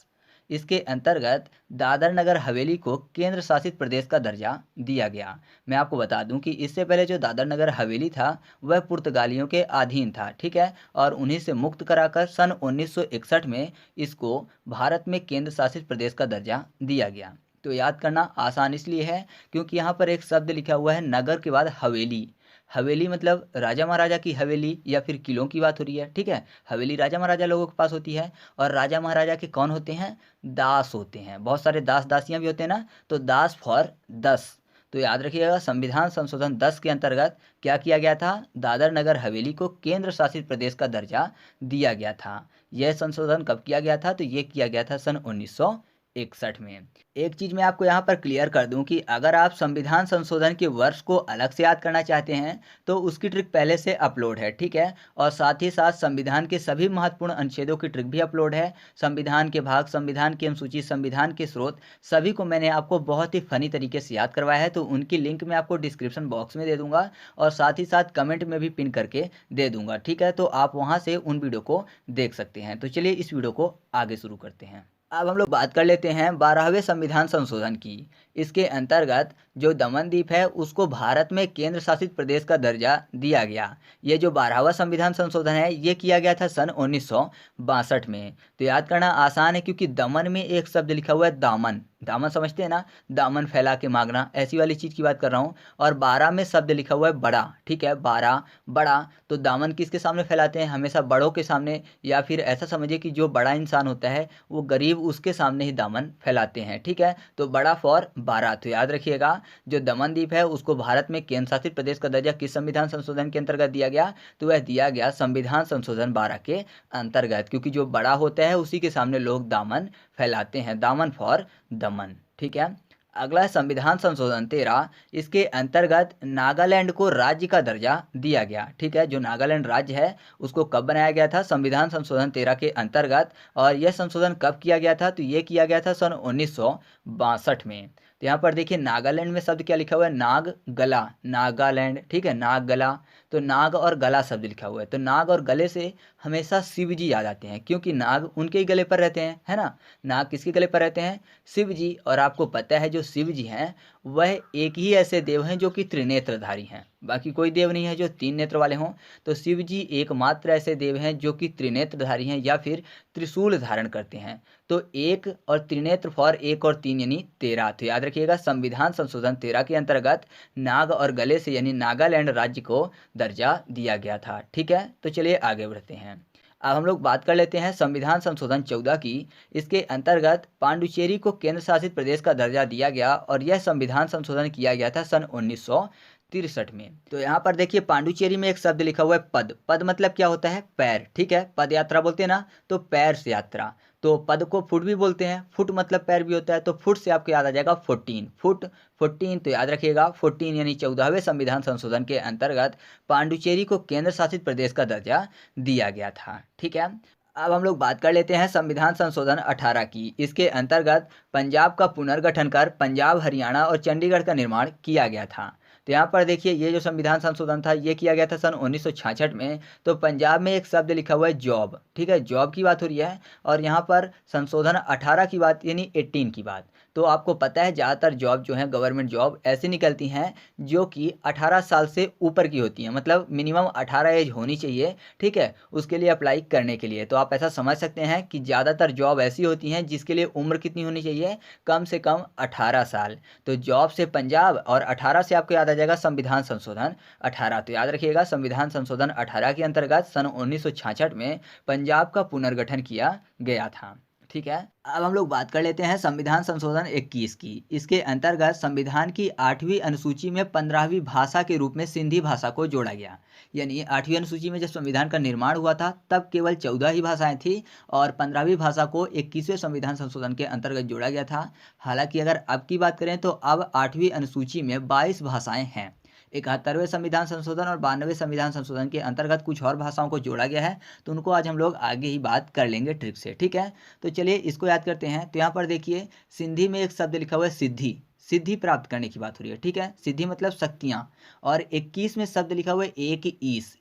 इसके अंतर्गत दादर नगर हवेली को केंद्र शासित प्रदेश का दर्जा दिया गया। मैं आपको बता दूं कि इससे पहले जो दादर नगर हवेली था वह पुर्तगालियों के अधीन था। ठीक है, और उन्हीं से मुक्त कराकर सन 1961 में इसको भारत में केंद्र शासित प्रदेश का दर्जा दिया गया। तो याद करना आसान इसलिए है क्योंकि यहाँ पर एक शब्द लिखा हुआ है नगर के बाद हवेली। हवेली मतलब राजा महाराजा की हवेली या फिर किलों की बात हो रही है। ठीक है, हवेली राजा महाराजा लोगों के पास होती है, और राजा महाराजा के कौन होते हैं, दास होते हैं। बहुत सारे दास दासियां भी होते हैं ना, तो दास फॉर 10। तो याद रखिएगा, संविधान संशोधन 10 के अंतर्गत क्या किया गया था, दादर नगर हवेली को केंद्र शासित प्रदेश का दर्जा दिया गया था। यह संशोधन कब किया गया था, तो ये किया गया था सन 1961 में। एक चीज मैं आपको यहाँ पर क्लियर कर दूं कि अगर आप संविधान संशोधन के वर्ष को अलग से याद करना चाहते हैं तो उसकी ट्रिक पहले से अपलोड है। ठीक है, और साथ ही साथ संविधान के सभी महत्वपूर्ण अनुच्छेदों की ट्रिक भी अपलोड है। संविधान के भाग, संविधान की अनुसूची, संविधान के स्रोत, सभी को मैंने आपको बहुत ही फनी तरीके से याद करवाया है। तो उनकी लिंक मैं आपको डिस्क्रिप्शन बॉक्स में दे दूंगा और साथ ही साथ कमेंट में भी पिन करके दे दूंगा। ठीक है, तो आप वहाँ से उन वीडियो को देख सकते हैं। तो चलिए इस वीडियो को आगे शुरू करते हैं। अब हम लोग बात कर लेते हैं 12वें संविधान संशोधन की। इसके अंतर्गत जो दमनदीप है उसको भारत में केंद्र शासित प्रदेश का दर्जा दिया गया। ये जो 12वां संविधान संशोधन है ये किया गया था सन 1962 में। तो याद करना आसान है क्योंकि दमन में एक शब्द लिखा हुआ है दामन। दामन समझते हैं ना, दामन फैला के मांगना, ऐसी वाली चीज़ की बात कर रहा हूँ। और 12 में शब्द लिखा हुआ है बड़ा। ठीक है, 12 बड़ा, तो दामन किसके सामने फैलाते हैं, हमेशा बड़ों के सामने, या फिर ऐसा समझिए कि जो बड़ा इंसान होता है वो गरीब उसके सामने ही दामन फैलाते हैं। ठीक है, तो बड़ा फॉर 12। तो याद रखिएगा, जो दमनदीप है उसको भारत में केंद्र शासित प्रदेश का दर्जा किस संविधान संशोधन के अंतर्गत दिया गया, तो वह दिया गया संविधान संशोधन 12 के अंतर्गत। क्योंकि जो बड़ा होता है उसी के सामने लोग दामन फैलाते हैं, दामन फॉर दमन। ठीक है, अगला है संविधान संशोधन 13। इसके अंतर्गत नागालैंड को राज्य का दर्जा दिया गया। ठीक है, जो नागालैंड राज्य है उसको कब बनाया गया था, संविधान संशोधन 13 के अंतर्गत। और यह संशोधन कब किया गया था, तो ये किया गया था सन 1962 में। तो यहाँ पर देखिए नागालैंड में शब्द क्या लिखा हुआ है, नाग गला, नागालैंड। ठीक है, नाग गला, तो नाग और गला शब्द लिखा हुआ है। तो नाग और गले से हमेशा शिव जी याद आते हैं क्योंकि नाग उनके ही गले पर रहते हैं, है ना। नाग किसके गले पर रहते हैं, शिव जी। और आपको पता है जो शिव जी हैं वह एक ही ऐसे देव हैं जो कि त्रिनेत्रधारी हैं, बाकी कोई देव नहीं है जो 3 नेत्र वाले हों। तो शिव जी एकमात्र ऐसे देव हैं जो कि त्रिनेत्रधारी हैं या फिर त्रिशूल धारण करते हैं। तो एक और त्रिनेत्र फॉर 1 और 3 यानी 13। तो याद रखिएगा, संविधान संशोधन 13 के अंतर्गत नाग और गले से यानी नागालैंड राज्य को दर्जा दिया गया था। ठीक है, तो चलिए आगे बढ़ते हैं। अब हम लोग बात कर लेते हैं संविधान संशोधन 14 की। इसके अंतर्गत पांडुचेरी को केंद्र शासित प्रदेश का दर्जा दिया गया और यह संविधान संशोधन किया गया था सन 1963 में। तो यहाँ पर देखिए पांडुचेरी में एक शब्द लिखा हुआ है पद। पद मतलब क्या होता है, पैर। ठीक है, पद यात्रा बोलते हैं ना, तो पैर से यात्रा। तो पद को फुट भी बोलते हैं, फुट मतलब पैर भी होता है, तो फुट से आपको याद आ जाएगा 14 फुट। 14 तो याद रखिएगा 14 यानी 14वें संविधान संशोधन के अंतर्गत पांडुचेरी को केंद्र शासित प्रदेश का दर्जा दिया गया था। ठीक है, अब हम लोग बात कर लेते हैं संविधान संशोधन 18 की। इसके अंतर्गत पंजाब का पुनर्गठन कर पंजाब, हरियाणा और चंडीगढ़ का निर्माण किया गया था। तो यहाँ पर देखिए, ये जो संविधान संशोधन था ये किया गया था सन 1966 में। तो पंजाब में एक शब्द लिखा हुआ है जॉब, ठीक है, जॉब की बात हो रही है। और यहाँ पर संशोधन 18 की बात यानी 18 की बात। तो आपको पता है ज़्यादातर जॉब जो है गवर्नमेंट जॉब ऐसी निकलती हैं जो कि 18 साल से ऊपर की होती हैं, मतलब मिनिमम 18 एज होनी चाहिए, ठीक है, उसके लिए अप्लाई करने के लिए। तो आप ऐसा समझ सकते हैं कि ज़्यादातर जॉब ऐसी होती हैं जिसके लिए उम्र कितनी होनी चाहिए, कम से कम 18 साल। तो जॉब से पंजाब और 18 से आपको याद आ जाएगा संविधान संशोधन 18। तो याद रखिएगा संविधान संशोधन 18 के अंतर्गत सन 1966 में पंजाब का पुनर्गठन किया गया था। ठीक है, अब हम लोग बात कर लेते हैं संविधान संशोधन 21 की। इसके अंतर्गत संविधान की 8वीं अनुसूची में 15वीं भाषा के रूप में सिंधी भाषा को जोड़ा गया। यानी 8वीं अनुसूची में जब संविधान का निर्माण हुआ था तब केवल 14 ही भाषाएं थी और 15वीं भाषा को 21वें संविधान संशोधन के अंतर्गत जोड़ा गया था। हालांकि अगर अब की बात करें तो अब 8वीं अनुसूची में 22 भाषाएं हैं। 71वें संविधान संशोधन और 92वें संविधान संशोधन के अंतर्गत कुछ और भाषाओं को जोड़ा गया है, तो उनको आज हम लोग आगे ही बात कर लेंगे ट्रिक से। ठीक है, तो चलिए इसको याद करते हैं। तो यहाँ पर देखिए सिंधी में एक शब्द लिखा हुआ है सिद्धि, सिद्धि प्राप्त करने की बात हो रही है। ठीक है, सिद्धि मतलब शक्तियाँ। और 21 में शब्द लिखा हुआ है एक ईस,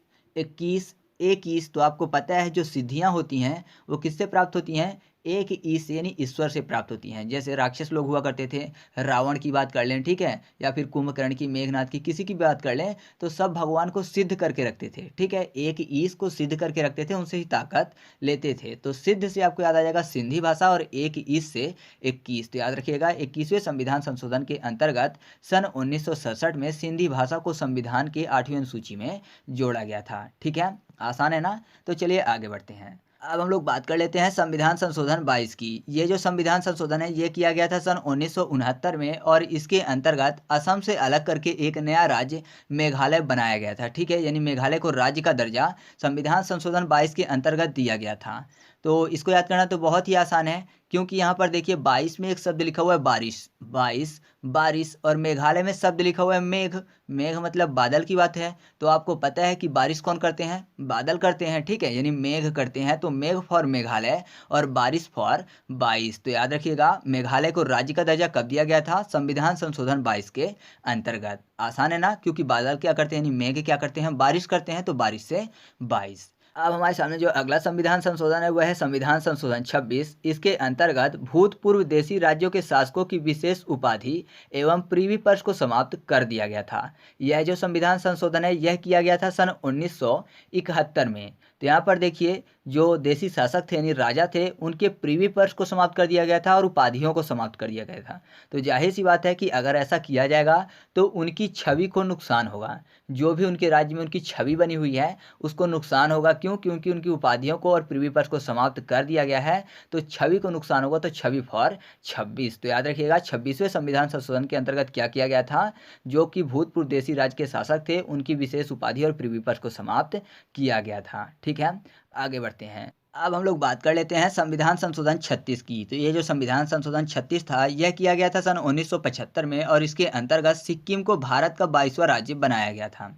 21 तो आपको पता है जो सिद्धियाँ होती हैं वो किससे प्राप्त होती हैं, एक ईश यानी ईश्वर से प्राप्त होती हैं। जैसे राक्षस लोग हुआ करते थे, रावण की बात कर लें, ठीक है, या फिर कुंभकर्ण की, मेघनाथ की, किसी की बात कर लें, तो सब भगवान को सिद्ध करके रखते थे। ठीक है, एक ईश को सिद्ध करके रखते थे, उनसे ही ताकत लेते थे। तो सिद्ध से आपको याद आ जाएगा सिंधी भाषा और एक ईश से 21। तो याद रखिएगा 21वें संविधान संशोधन के अंतर्गत सन 1967 में सिंधी भाषा को संविधान के 8वीं अनुसूची में जोड़ा गया था। ठीक है, आसान है ना। तो चलिए आगे बढ़ते हैं। अब हम लोग बात कर लेते हैं संविधान संशोधन 22 की। ये जो संविधान संशोधन है ये किया गया था सन 1969 में और इसके अंतर्गत असम से अलग करके एक नया राज्य मेघालय बनाया गया था। ठीक है, यानी मेघालय को राज्य का दर्जा संविधान संशोधन 22 के अंतर्गत दिया गया था। तो इसको याद करना तो बहुत ही आसान है, क्योंकि यहाँ पर देखिए 22 में एक शब्द लिखा हुआ है बारिश, 22 बारिश, और मेघालय में शब्द लिखा हुआ है मेघ, मेघ मतलब बादल की बात है। तो आपको पता है कि बारिश कौन करते हैं, बादल करते हैं। ठीक है, यानी मेघ करते हैं, तो मेघ फॉर मेघालय और बारिश फॉर 22। तो याद रखिएगा मेघालय को राज्य का दर्जा कब दिया गया था, संविधान संशोधन 22 के अंतर्गत। आसान है ना, क्योंकि बादल क्या करते हैं यानी मेघ क्या करते हैं, बारिश करते हैं, तो बारिश से 22। अब हमारे सामने जो अगला संविधान संशोधन है वह है संविधान संशोधन 26। इसके अंतर्गत भूतपूर्व देशी राज्यों के शासकों की विशेष उपाधि एवं प्रीवी पर्स को समाप्त कर दिया गया था। यह जो संविधान संशोधन है यह किया गया था सन 1971 में। तो यहाँ पर देखिए जो देशी शासक थे यानी राजा थे उनके प्रीवी पर्स को समाप्त कर दिया गया था और उपाधियों को समाप्त कर दिया गया था। तो जाहिर सी बात है कि अगर ऐसा किया जाएगा तो उनकी छवि को नुकसान होगा, जो भी उनके राज्य में उनकी छवि बनी हुई है उसको नुकसान होगा। क्यों, क्योंकि उनकी उपाधियों को और प्रीवी पर्स को समाप्त कर दिया गया है, तो छवि को नुकसान होगा। तो छवि फॉर 26। तो याद रखिएगा 26वें संविधान संशोधन के अंतर्गत क्या किया गया था, जो कि भूतपूर्व देशी राज्य के शासक थे उनकी विशेष उपाधि और प्रीवी पर्स को समाप्त किया गया था। ठीक है, आगे बढ़ते हैं। अब हम लोग बात कर लेते हैं संविधान संशोधन 36 की। तो ये जो संविधान संशोधन 36 था यह किया गया था सन 1975 में और इसके अंतर्गत सिक्किम को भारत का 22वां राज्य बनाया गया था।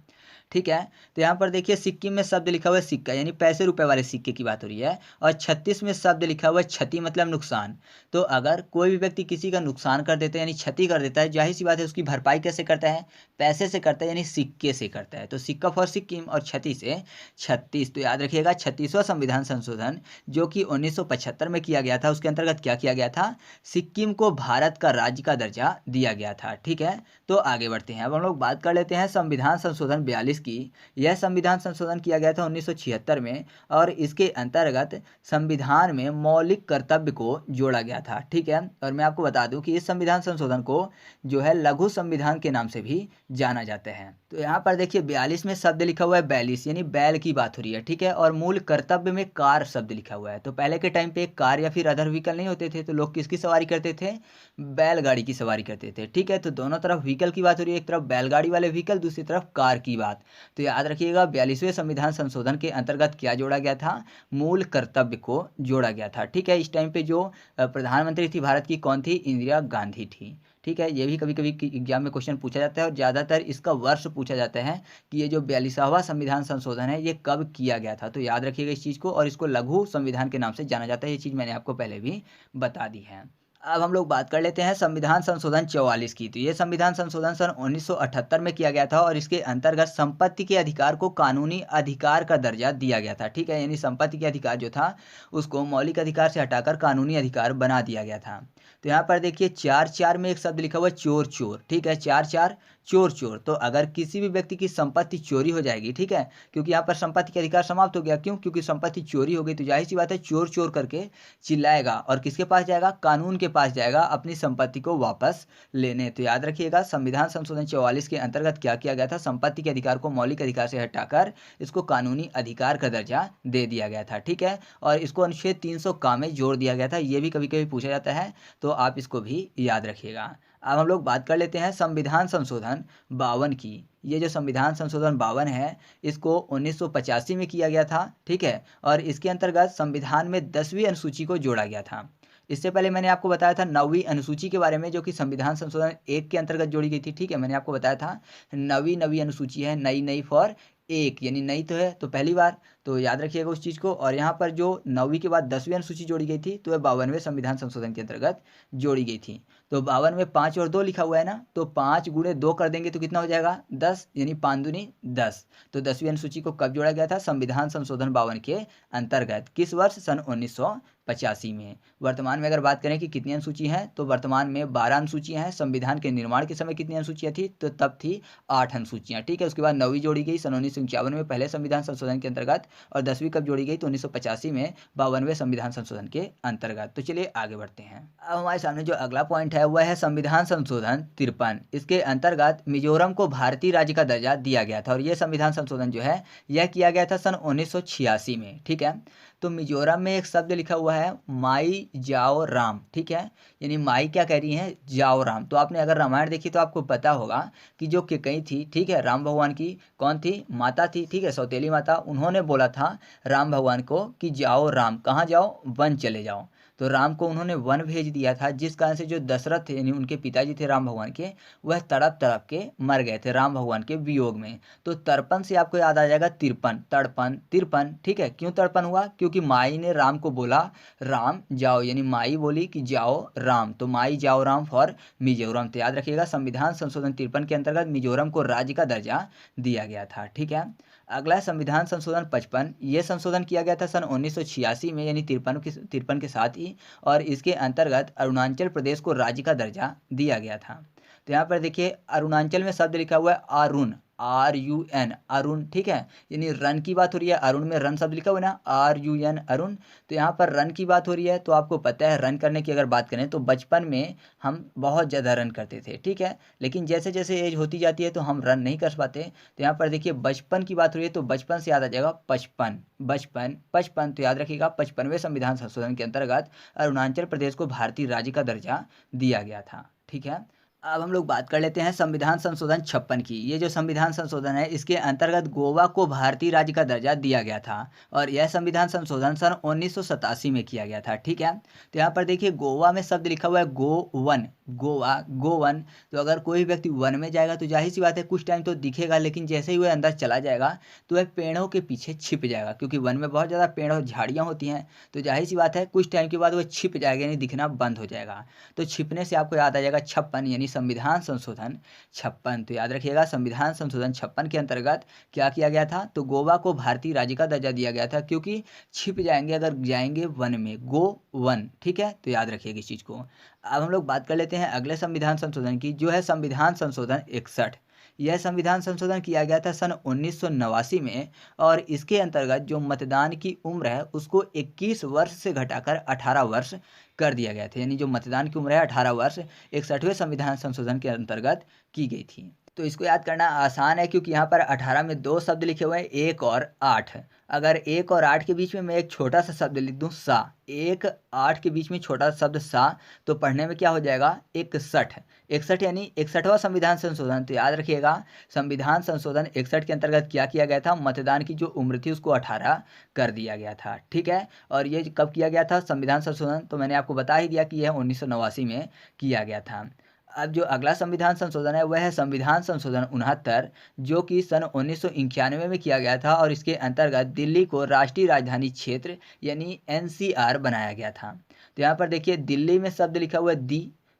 ठीक है, तो यहाँ पर देखिए सिक्किम में शब्द लिखा हुआ है सिक्का, यानी पैसे रुपए वाले सिक्के की बात हो रही है, और 36 में शब्द लिखा हुआ है क्षति मतलब नुकसान। तो अगर कोई भी व्यक्ति किसी का नुकसान कर देता है यानी क्षति कर देता है, जाहिर सी बात है उसकी भरपाई कैसे करता है, पैसे से करता है यानी सिक्के से करता है। तो सिक्का फॉर सिक्किम और क्षति से 36। तो याद रखिएगा 36वां संविधान संशोधन जो कि 1975 में किया गया था उसके अंतर्गत क्या किया गया था, सिक्किम को भारत का राज्य का दर्जा दिया गया था। ठीक है, तो आगे बढ़ते हैं। अब हम लोग बात कर लेते हैं संविधान संशोधन 42 की। यह संविधान संशोधन किया गया था 1976 में और इसके अंतर्गत संविधान में मौलिक कर्तव्य को जोड़ा गया था। ठीक है, और मैं आपको बता दूं कि इस संविधान संशोधन को जो है लघु संविधान के नाम से भी जाना जाता है। तो यहाँ पर देखिए 42 में शब्द लिखा हुआ है बैलिस, यानी बैल की बात हो रही है। ठीक है, और मूल कर्तव्य में कार शब्द लिखा हुआ है। तो पहले के टाइम पे कार या फिर अदर व्हीकल नहीं होते थे, तो लोग किसकी सवारी करते थे, बैलगाड़ी की सवारी करते थे। ठीक है, तो दोनों तरफ व्हीकल की बात हो रही है, एक तरफ बैलगाड़ी वाले व्हीकल, दूसरी तरफ कार की बात। तो याद रखिएगा 42वें संविधान संशोधन के अंतर्गत क्या जोड़ा गया था, मूल कर्तव्य को जोड़ा गया था। ठीक है, इस टाइम पे जो प्रधानमंत्री थी भारत की, कौन थी, इंदिरा गांधी थी। ठीक है, ये भी कभी कभी एग्जाम में क्वेश्चन पूछा जाता है और ज़्यादातर इसका वर्ष पूछा जाता है कि ये जो 42वां संविधान संशोधन है ये कब किया गया था। तो याद रखिएगा इस चीज़ को, और इसको लघु संविधान के नाम से जाना जाता है। ये चीज़ मैंने आपको पहले भी बता दी है। अब हम लोग बात कर लेते हैं संविधान संशोधन 44 की। तो ये संविधान संशोधन सन 1978 में किया गया था और इसके अंतर्गत संपत्ति के अधिकार को कानूनी अधिकार का दर्जा दिया गया था। ठीक है, यानी संपत्ति के अधिकार जो था उसको मौलिक अधिकार से हटाकर कानूनी अधिकार बना दिया गया था। तो यहाँ पर देखिए 4(4) में एक शब्द लिखा हुआ है चोर चोर। ठीक है, 4(4) चोर चोर। तो अगर किसी भी व्यक्ति की संपत्ति चोरी हो जाएगी, ठीक है, क्योंकि यहाँ पर संपत्ति के अधिकार समाप्त हो गया, क्यों, क्योंकि संपत्ति चोरी हो गई, तो जाहिर सी बात है चोर चोर करके चिल्लाएगा और किसके पास जाएगा, कानून के पास जाएगा अपनी संपत्ति को वापस लेने। तो याद रखिएगा संविधान संशोधन 44 के अंतर्गत क्या किया गया था, संपत्ति के अधिकार को मौलिक अधिकार से हटाकर इसको कानूनी अधिकार का दर्जा दे दिया गया था। ठीक है, और इसको अनुच्छेद 300 का में जोड़ दिया गया था। ये भी कभी कभी पूछा जाता है, तो आप इसको भी याद रखिएगा। अब हम लोग बात कर लेते हैं संविधान संशोधन 52 की। ये जो संविधान संशोधन 52 है इसको 1985 में किया गया था। ठीक है, और इसके अंतर्गत संविधान में 10वीं अनुसूची को जोड़ा गया था। इससे पहले मैंने आपको बताया था 9वीं अनुसूची के बारे में, जो कि संविधान संशोधन 1 के अंतर्गत जोड़ी गई थी। ठीक है, मैंने आपको बताया था नवी अनुसूची है, नई फॉर एक, यानी नई तो है तो पहली बार, तो याद रखिएगा उस चीज़ को। और यहाँ पर जो 9वीं के बाद 10वीं अनुसूची जोड़ी गई थी तो वह 52वें संविधान संशोधन के अंतर्गत जोड़ी गई थी। तो 52 में 5 और 2 लिखा हुआ है ना, तो 5 गुणे 2 कर देंगे तो कितना हो जाएगा, 10, यानी 5 दूनी 10। तो 10वीं अनुसूची को कब जोड़ा गया था, संविधान संशोधन 52 के अंतर्गत। किस वर्ष, सन 1985 में। वर्तमान में अगर बात करें कि कितनी अनुसूची हैं, तो वर्तमान में 12 अनुसूचियाँ हैं। संविधान के निर्माण के समय कितनी अनुसूचियाँ थी, तो तब थी 8 अनुसूचियाँ। ठीक है, उसके बाद 9वीं जोड़ी गई सन 1951 में पहले संविधान संशोधन के अंतर्गत, और 10वीं कब जोड़ी गई, तो 1985 में 52वें संविधान संशोधन के अंतर्गत। तो चलिए आगे बढ़ते हैं। अब हमारे सामने जो अगला पॉइंट है वह है संविधान संशोधन 53। इसके अंतर्गत मिजोरम को भारतीय राज्य का दर्जा दिया गया था, और यह संविधान संशोधन जो है यह किया गया था सन 1986 में। ठीक है, तो मिजोरम में एक शब्द लिखा हुआ है माई जाओ राम। ठीक है, यानी माई क्या कह रही है, जाओ राम। तो आपने अगर रामायण देखी तो आपको पता होगा कि जो केकई थी, ठीक है, राम भगवान की कौन थी, माता थी। ठीक है, सौतेली माता, उन्होंने बोला था राम भगवान को कि जाओ राम, कहाँ जाओ, वन चले जाओ। तो राम को उन्होंने वन भेज दिया था, जिस कारण से जो दशरथ थे यानी उनके पिताजी थे राम भगवान के, वह तड़प तड़प के मर गए थे राम भगवान के वियोग में। तो तर्पण से आपको याद आ जाएगा तिरपन, तड़पन, तिरपन। ठीक है, क्यों तड़पन हुआ, क्योंकि माई ने राम को बोला राम जाओ, यानी माई बोली कि जाओ राम, तो माई जाओ राम फॉर मिजोरम। तो याद रखिएगा संविधान संशोधन 53 के अंतर्गत मिजोरम को राज्य का दर्जा दिया गया था। ठीक है, अगला संविधान संशोधन 55। ये संशोधन किया गया था सन 1986 में, यानी 53 के साथ ही, और इसके अंतर्गत अरुणाचल प्रदेश को राज्य का दर्जा दिया गया था। तो यहाँ पर देखिए अरुणाचल में शब्द लिखा हुआ है अरुण, RUN, अरुण। ठीक है, यानी रन की बात हो रही है, अरुण में रन शब्द लिखा हुआ है ना, RUN, अरुण। तो यहाँ पर रन की बात हो रही है, तो आपको पता है रन करने की अगर बात करें तो बचपन में हम बहुत ज़्यादा रन करते थे। ठीक है, लेकिन जैसे जैसे एज होती जाती है तो हम रन नहीं कर पाते। तो यहाँ पर देखिए बचपन की बात हो रही है, तो बचपन से याद आ जाएगा 55, बचपन, 55। तो याद रखिएगा 55वें संविधान संशोधन के अंतर्गत अरुणाचल प्रदेश को भारतीय राज्य का दर्जा दिया गया था। ठीक है, अब हम लोग बात कर लेते हैं संविधान संशोधन 56 की। ये जो संविधान संशोधन है इसके अंतर्गत गोवा को भारतीय राज्य का दर्जा दिया गया था, और यह संविधान संशोधन सन 1987 में किया गया था। ठीक है, तो यहाँ पर देखिए गोवा में शब्द लिखा हुआ है गो वन, गोवा, गोवन। तो अगर कोई व्यक्ति वन में जाएगा तो जाहिर सी बात है कुछ टाइम तो दिखेगा, लेकिन जैसे ही वह अंदर चला जाएगा तो वह पेड़ों के पीछे छिप जाएगा, क्योंकि वन में बहुत ज़्यादा पेड़ और झाड़ियाँ होती हैं। तो जाहिर सी बात है कुछ टाइम के बाद वह छिप जाएगा, यानी दिखना बंद हो जाएगा। तो छिपने से आपको याद आ जाएगा 56, यानी संविधान संशोधन 56। तो याद रखिएगा संविधान संशोधन 56 के अंतर्गत क्या किया गया था, तो गोवा को भारतीय राज्य का दर्जा दिया गया था, क्योंकि छिप जाएंगे अगर जाएंगे वन में, गो वन। ठीक है, तो याद रखिएगा इस चीज़ को। अब हम लोग बात कर लेते हैं अगले संविधान संशोधन की, जो है संविधान संशोधन 61। यह संविधान संशोधन किया गया था सन 1989 में, और इसके अंतर्गत जो मतदान की उम्र है उसको 21 वर्ष से घटाकर 18 वर्ष कर दिया गया था, यानी जो मतदान की उम्र है 18 वर्ष 61वें संविधान संशोधन के अंतर्गत की गई थी। तो इसको याद करना आसान है क्योंकि यहाँ पर 18 में दो शब्द लिखे हुए हैं, 1 और 8। अगर 1 और 8 के बीच में मैं एक छोटा सा शब्द लिख दूँ सा, 1 8 के बीच में छोटा सा शब्द सा, तो पढ़ने में क्या हो जाएगा 61। 61 यानी 61वां संविधान संशोधन। तो याद रखिएगा संविधान संशोधन 61 के अंतर्गत क्या किया गया था, मतदान की जो उम्र थी उसको 18 कर दिया गया था। ठीक है, और ये कब किया गया था संविधान संशोधन, तो मैंने आपको बता ही दिया कि यह 1989 में किया गया था। अब जो अगला संविधान संशोधन है वह है संविधान संशोधन 69, जो कि सन 1991 में किया गया था और इसके अंतर्गत दिल्ली को राष्ट्रीय राजधानी क्षेत्र यानी एनसीआर बनाया गया था। तो यहाँ पर देखिए दिल्ली में शब्द लिखा हुआ है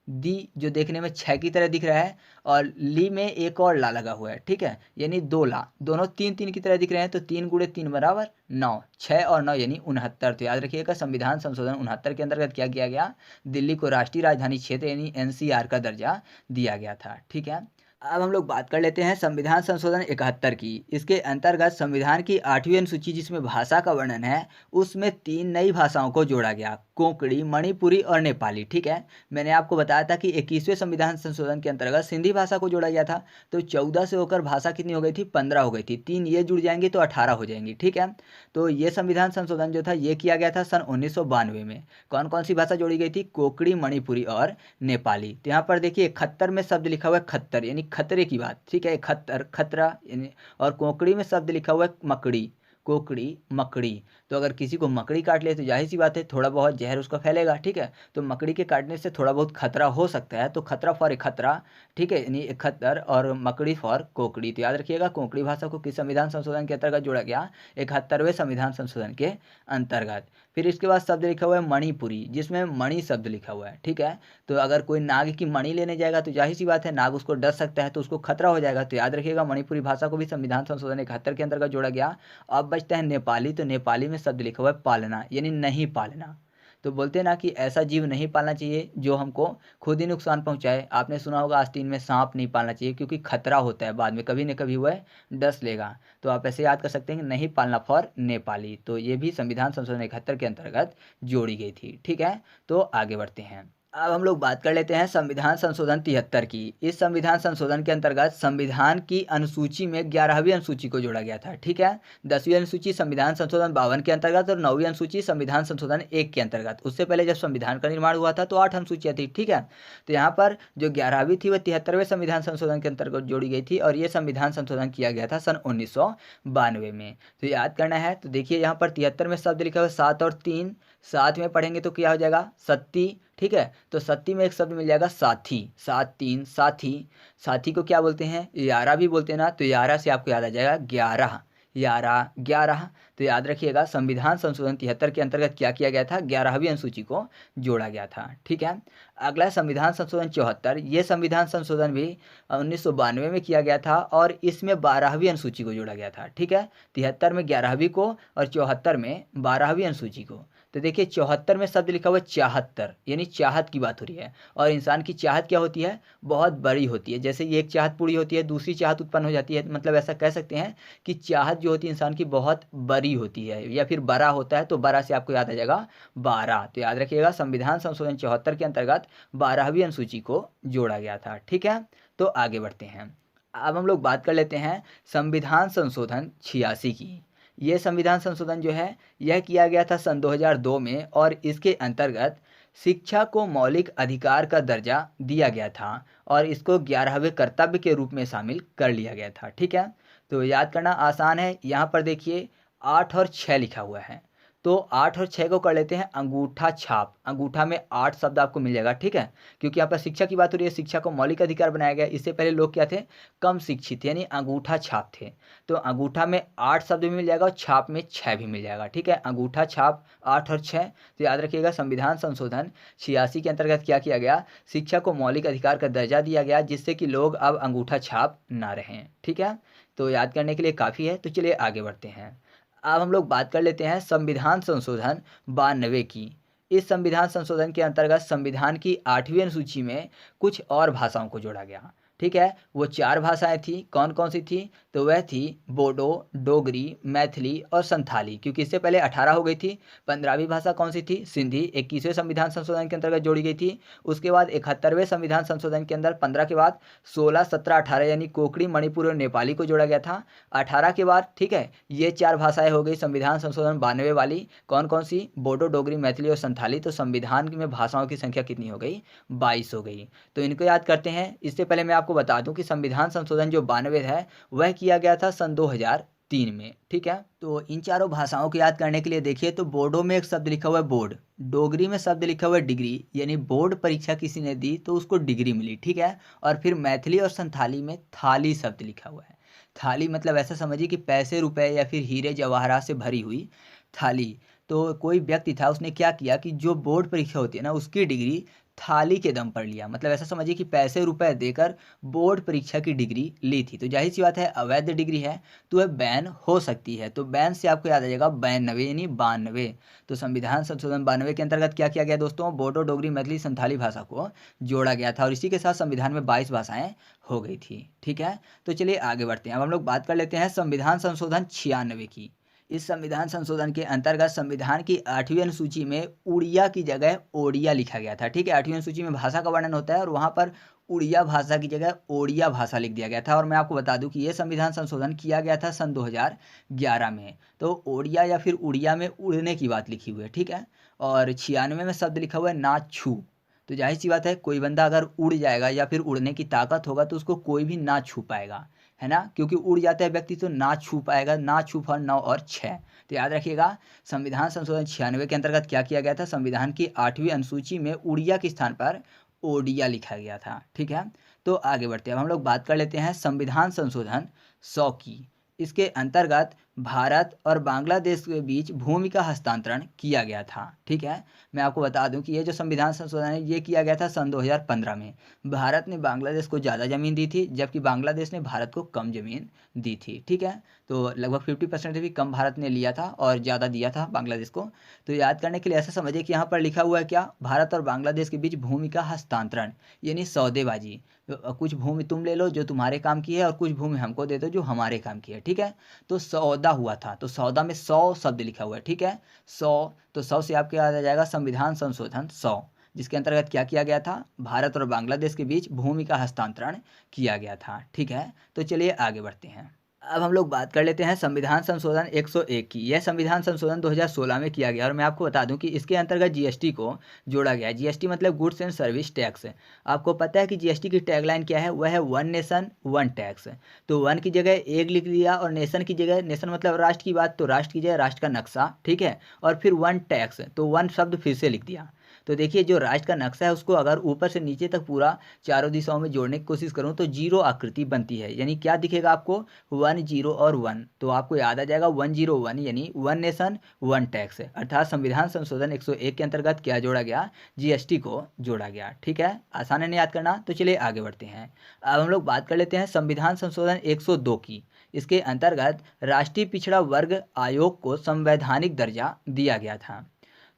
दी जो देखने में 6 की तरह दिख रहा है, और ली में एक और ला लगा हुआ है। ठीक है, यानी 2 ला, दोनों 3 3 की तरह दिख रहे हैं, तो 3 गुणे 3 बराबर 9, 6 और 9 यानी 69। तो याद रखिएगा संविधान संशोधन 69 के अंतर्गत क्या किया गया, दिल्ली को राष्ट्रीय राजधानी क्षेत्र यानी एनसीआर का दर्जा दिया गया था। ठीक है, अब हम लोग बात कर लेते हैं संविधान संशोधन 71 की। इसके अंतर्गत संविधान की 8वीं अनुसूची जिसमें भाषा का वर्णन है उसमें 3 नई भाषाओं को जोड़ा गया, कोंकणी, मणिपुरी और नेपाली। ठीक है, मैंने आपको बताया था कि 21वें संविधान संशोधन के अंतर्गत सिंधी भाषा को जोड़ा गया था, तो 14 से होकर भाषा कितनी हो गई थी, 15 हो गई थी। 3 ये जुड़ जाएंगे तो 18 हो जाएंगी। ठीक है, तो ये संविधान संशोधन जो था ये किया गया था सन 1992 में। कौन कौन सी भाषा जोड़ी गई थी, कोंकणी, मणिपुरी और नेपाली। तो यहाँ पर देखिए 71 में शब्द लिखा हुआ है खत्तर यानी खतरे की बात। ठीक है, खत्तर खतरा यानी, और कोंकणी में शब्द लिखा हुआ है मकड़ी, कोकड़ी मकड़ी। तो अगर किसी को मकड़ी काट ले तो जाहिर सी बात है थोड़ा बहुत जहर उसका फैलेगा। ठीक है, तो मकड़ी के काटने से थोड़ा बहुत खतरा हो सकता है, तो खतरा फॉर खतरा। ठीक है, यानी खतर, और मकड़ी फॉर कोकड़ी। तो याद रखिएगा कोंकणी भाषा को किस संविधान संशोधन के अंतर्गत जोड़ा गया, 71वें संविधान संशोधन के अंतर्गत। फिर इसके बाद शब्द लिखा हुआ है मणिपुरी, जिसमें मणि शब्द लिखा हुआ है। ठीक है, तो अगर कोई नाग की मणि लेने जाएगा तो जाहिर सी बात है नाग उसको डस सकता है, तो उसको खतरा हो जाएगा। तो याद रखिएगा मणिपुरी भाषा को भी संविधान संशोधन 71 के अंतर्गत जोड़ा गया। अब बचता है नेपाली, तो नेपाली में शब्द लिखा हुआ है पालना यानी नहीं पालना। तो बोलते हैं ना कि ऐसा जीव नहीं पालना चाहिए जो हमको खुद ही नुकसान पहुंचाए। आपने सुना होगा आस्तीन में सांप नहीं पालना चाहिए क्योंकि खतरा होता है, बाद में कभी न कभी वह डस लेगा। तो आप ऐसे याद कर सकते हैं कि नहीं पालना फॉर नेपाली। तो ये भी संविधान संशोधन 71 के अंतर्गत जोड़ी गई थी। ठीक है, तो आगे बढ़ते हैं। अब हम लोग बात कर लेते हैं संविधान संशोधन 73 की। इस संविधान संशोधन के अंतर्गत संविधान की अनुसूची में 11वीं अनुसूची को जोड़ा गया था। ठीक है, 10वीं अनुसूची संविधान संशोधन 52 के अंतर्गत और 9वीं अनुसूची संविधान संशोधन 1 के अंतर्गत। उससे पहले जब संविधान का निर्माण हुआ था तो 8 अनुसूचियाँ थी। ठीक है, तो यहाँ पर जो 11वीं थी वह 73वें संविधान संशोधन के अंतर्गत जोड़ी गई थी, और ये संविधान संशोधन किया गया था सन 1992 में। तो याद करना है, तो देखिए यहाँ पर 73 में शब्द लिखा हुआ 7 और 3, साथ में पढ़ेंगे तो क्या हो जाएगा सत्ती। ठीक है, तो सत्ती में एक शब्द मिल जाएगा साथी, 7 3 साथी। साथी को क्या बोलते हैं, यारा भी बोलते हैं ना, तो यारा से आपको याद आ जाएगा 11, यारा 11। तो याद रखिएगा संविधान संशोधन 73 के अंतर्गत क्या किया गया था, 11वीं अनुसूची को जोड़ा गया था। ठीक है, अगला संविधान संशोधन 74। ये संविधान संशोधन भी 1992 में किया गया था और इसमें 12वीं अनुसूची को जोड़ा गया था। ठीक है, 73 में 11वीं को और 74 में 12वीं अनुसूची को। तो देखिए 74 में शब्द लिखा हुआ है चाहत्तर यानी चाहत की बात हो रही है, और इंसान की चाहत क्या होती है, बहुत बड़ी होती है। जैसे ये एक चाहत पूरी होती है दूसरी चाहत उत्पन्न हो जाती है, मतलब ऐसा कह सकते हैं कि चाहत जो होती है इंसान की बहुत बड़ी होती है, या फिर बड़ा होता है। तो बड़ा से आपको याद आ जाएगा 12। तो याद रखिएगा संविधान संशोधन 74 के अंतर्गत 12वीं अनुसूची को जोड़ा गया था। ठीक है, तो आगे बढ़ते हैं। अब हम लोग बात कर लेते हैं संविधान संशोधन 86 की। ये संविधान संशोधन जो है यह किया गया था सन 2002 में, और इसके अंतर्गत शिक्षा को मौलिक अधिकार का दर्जा दिया गया था और इसको 11वें कर्तव्य के रूप में शामिल कर लिया गया था। ठीक है, तो याद करना आसान है। यहाँ पर देखिए 8 और 6 लिखा हुआ है, तो 8 और 6 को कर लेते हैं अंगूठा छाप। अंगूठा में 8 शब्द आपको मिल जाएगा। ठीक है, क्योंकि यहाँ पर शिक्षा की बात हो रही है, शिक्षा को मौलिक अधिकार बनाया गया। इससे पहले लोग क्या थे, कम शिक्षित यानी अंगूठा छाप थे। तो अंगूठा में 8 शब्द भी मिल जाएगा और छाप में 6 भी मिल जाएगा। ठीक है, अंगूठा छाप 8 और 6। तो याद रखिएगा संविधान संशोधन 86 के अंतर्गत क्या किया गया, शिक्षा को मौलिक अधिकार का दर्जा दिया गया, जिससे कि लोग अब अंगूठा छाप ना रहें। ठीक है, तो याद करने के लिए काफ़ी है। तो चलिए आगे बढ़ते हैं। अब हम लोग बात कर लेते हैं संविधान संशोधन 92 की। इस संविधान संशोधन के अंतर्गत संविधान की 8वीं अनुसूची में कुछ और भाषाओं को जोड़ा गया। ठीक है, वो 4 भाषाएं थी। कौन कौन सी थी? तो वह थी बोडो, डोगरी, मैथिली और संथाली, क्योंकि इससे पहले 18 हो गई थी। 15वीं भाषा कौन सी थी? सिंधी, 21वें संविधान संशोधन के अंतर्गत जोड़ी गई थी। उसके बाद 71वें संविधान संशोधन के अंदर 15 के बाद 16, 17, 18 यानी कोंकणी, मणिपुर और नेपाली को जोड़ा गया था। 18 के बाद, ठीक है, ये 4 भाषाएं हो गई संविधान संशोधन 92 वाली। कौन कौन सी? बोडो, डोगरी, मैथिली और संथाली। तो संविधान में भाषाओं की संख्या कितनी हो गई? 22 हो गई। तो इनको याद करते हैं। इससे पहले मैं आपको बता दूं कि संविधान संशोधन जो 92 है वह किया गया था सन 2003 में, ठीक है। तो इन चारों भाषाओं को याद करने के लिए देखिए, तो बोडो में एक शब्द लिखा हुआ है बोर्ड, डोगरी में शब्द लिखा हुआ है डिग्री, यानी बोर्ड परीक्षा किसी ने दी तो उसको डिग्री मिली, ठीक है। और फिर मैथिली और संथाली में थाली शब्द लिखा हुआ है। थाली मतलब ऐसा समझिए कि पैसे, रुपए या फिर हीरे जवाहरात से भरी हुई थाली। तो कोई व्यक्ति था, उसने क्या किया कि जो बोर्ड परीक्षा होती है ना उसकी डिग्री थाली के दम पर लिया। मतलब ऐसा समझिए कि पैसे रुपए देकर बोर्ड परीक्षा की डिग्री ली थी। तो जाहिर सी बात है, अवैध डिग्री है तो वह बैन हो सकती है। तो बैन से आपको याद आ जाएगा 92 यानी 92। तो संविधान संशोधन 92 के अंतर्गत क्या किया गया दोस्तों? बोडो, डोगरी, मैथिली, संथाली भाषा को जोड़ा गया था और इसी के साथ संविधान में 22 भाषाएं हो गई थी, ठीक है। तो चलिए आगे बढ़ते हैं। अब हम लोग बात कर लेते हैं संविधान संशोधन 96 की। इस संविधान संशोधन के अंतर्गत संविधान की 8वीं अनुसूची में उड़िया की जगह ओडिया लिखा गया था, ठीक है। 8वीं अनुसूची में भाषा का वर्णन होता है और वहाँ पर उड़िया भाषा की जगह ओडिया भाषा लिख दिया गया था। और मैं आपको बता दूं कि यह संविधान संशोधन किया गया था सन 2011 में। तो ओडिया या फिर उड़िया में उड़ने की बात लिखी हुई है, ठीक है। और 96 में शब्द लिखा हुआ है ना छू। तो जाहिर सी बात है, कोई बंदा अगर उड़ जाएगा या फिर उड़ने की ताकत होगा तो उसको कोई भी ना छू पाएगा, है ना, क्योंकि उड़ जाता है व्यक्ति तो ना छू पाएगा। ना छू फॉर 9 और 6। तो याद रखिएगा, संविधान संशोधन 96 के अंतर्गत क्या किया गया था? संविधान की 8वीं अनुसूची में उड़िया के स्थान पर ओडिया लिखा गया था, ठीक है। तो आगे बढ़ते हैं। अब हम लोग बात कर लेते हैं संविधान संशोधन 100 की। इसके अंतर्गत भारत और बांग्लादेश के बीच भूमि का हस्तांतरण किया गया था, ठीक है। मैं आपको बता दूं कि ये जो संविधान संशोधन है ये किया गया था सन 2015 में। भारत ने बांग्लादेश को ज़्यादा ज़मीन दी थी जबकि बांग्लादेश ने भारत को कम ज़मीन दी थी, ठीक है। तो लगभग 50% से भी कम भारत ने लिया था और ज़्यादा दिया था बांग्लादेश को। तो याद करने के लिए ऐसा समझिए कि यहाँ पर लिखा हुआ है क्या? भारत और बांग्लादेश के बीच भूमि का हस्तांतरण, यानी सौदेबाजी। तो कुछ भूमि तुम ले लो जो तुम्हारे काम की है और कुछ भूमि हमको दे दो जो हमारे काम की है, ठीक है। तो सौदा हुआ था, तो सौदा में 100 शब्द लिखा हुआ है, ठीक है। 100, तो 100 से आपके याद आ जाएगा संविधान संशोधन 100, जिसके अंतर्गत क्या किया गया था? भारत और बांग्लादेश के बीच भूमि का हस्तांतरण किया गया था, ठीक है। तो चलिए आगे बढ़ते हैं। अब हम लोग बात कर लेते हैं संविधान संशोधन 101 की। यह संविधान संशोधन 2016 में किया गया और मैं आपको बता दूं कि इसके अंतर्गत जीएसटी को जोड़ा गया है। जीएसटी मतलब गुड्स एंड सर्विस टैक्स। आपको पता है कि जीएसटी की टैगलाइन क्या है? वह है वन नेशन वन टैक्स। तो वन की जगह एक लिख दिया और नेशन की जगह, नेशन मतलब राष्ट्र की बात, तो राष्ट्र की जगह राष्ट्र का नक्शा, ठीक है। और फिर वन टैक्स, तो वन शब्द फिर से लिख दिया। तो देखिए, जो राष्ट्र का नक्शा है उसको अगर ऊपर से नीचे तक पूरा चारों दिशाओं में जोड़ने की कोशिश करूं तो जीरो आकृति बनती है। यानी क्या दिखेगा आपको? 1 0 और 1। तो आपको याद आ जाएगा 101 यानी वन नेशन वन टैक्स। अर्थात संविधान संशोधन 101 के अंतर्गत क्या जोड़ा गया? जीएसटी को जोड़ा गया, ठीक है। आसान है नहीं याद करना। तो चलिए आगे बढ़ते हैं। अब हम लोग बात कर लेते हैं संविधान संशोधन 102 की। इसके अंतर्गत राष्ट्रीय पिछड़ा वर्ग आयोग को संवैधानिक दर्जा दिया गया था।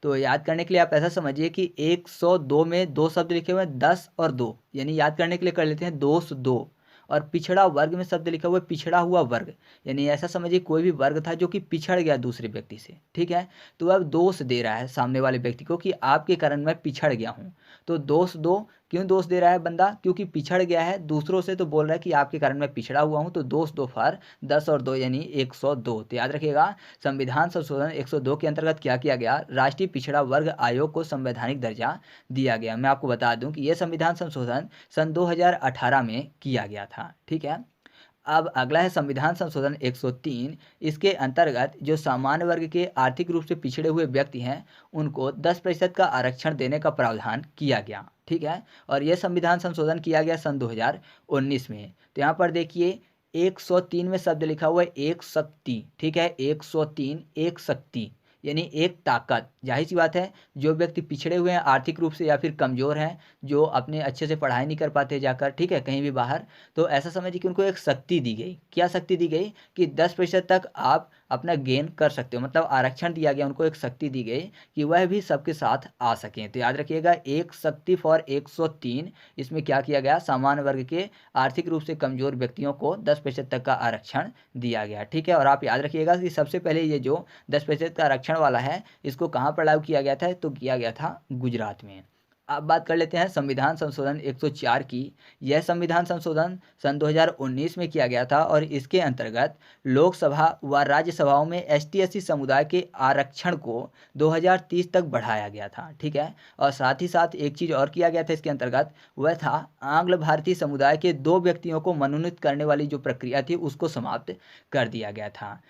तो याद करने के लिए आप ऐसा समझिए कि 102 में 2 शब्द लिखे हुए हैं, 10 और 2, यानी याद करने के लिए कर लेते हैं 202। और पिछड़ा वर्ग में शब्द लिखा हुआ है पिछड़ा हुआ वर्ग, यानी ऐसा समझिए कोई भी वर्ग था जो कि पिछड़ गया दूसरे व्यक्ति से, ठीक है। तो अब दोष दे रहा है सामने वाले व्यक्ति को कि आपके कारण मैं पिछड़ गया हूँ। तो दोष दो, क्यों दोष दे रहा है बंदा? क्योंकि पिछड़ गया है दूसरों से, तो बोल रहा है कि आपके कारण मैं पिछड़ा हुआ हूँ। तो दोष दो फॉर 10 और 2 यानी 102। तो याद रखिएगा, संविधान संशोधन 102 के अंतर्गत क्या किया गया? राष्ट्रीय पिछड़ा वर्ग आयोग को संवैधानिक दर्जा दिया गया। मैं आपको बता दूं कि यह संविधान संशोधन सन 2018 में किया गया था, ठीक है। अब अगला है संविधान संशोधन 103। इसके अंतर्गत जो सामान्य वर्ग के आर्थिक रूप से पिछड़े हुए व्यक्ति हैं उनको 10% का आरक्षण देने का प्रावधान किया गया, ठीक है। और यह संविधान संशोधन किया गया सन 2019 में। तो यहाँ पर देखिए 103 में शब्द लिखा हुआ है एक शक्ति, ठीक है। 103 एक शक्ति, यानी एक ताकत। जाहिर सी बात है, जो व्यक्ति पिछड़े हुए हैं आर्थिक रूप से या फिर कमज़ोर हैं, जो अपने अच्छे से पढ़ाई नहीं कर पाते जाकर, ठीक है, कहीं भी बाहर, तो ऐसा समझिए कि उनको एक शक्ति दी गई। क्या शक्ति दी गई? कि 10% तक आप अपना गेन कर सकते हो, मतलब आरक्षण दिया गया, उनको एक शक्ति दी गई कि वह भी सबके साथ आ सकें। तो याद रखिएगा, एक शक्ति फॉर 103, इसमें क्या किया गया? सामान्य वर्ग के आर्थिक रूप से कमज़ोर व्यक्तियों को 10% तक का आरक्षण दिया गया, ठीक है। और आप याद रखिएगा कि सबसे पहले ये जो 10% का आरक्षण वाला है, इसको कहाँ पर लागू किया गया था? तो किया गया था गुजरात में। अब बात कर लेते हैं संविधान संशोधन 104 की। यह संविधान संशोधन सन 2019 में किया गया था और इसके अंतर्गत लोकसभा व राज्यसभाओं में ST/SC समुदाय के आरक्षण को 2030 तक बढ़ाया गया था, ठीक है। और साथ ही साथ एक चीज़ और किया गया था इसके अंतर्गत, वह था आंग्ल भारतीय समुदाय के 2 व्यक्तियों को मनोनीत करने वाली जो प्रक्रिया थी, उसको समाप्त कर दिया गया था।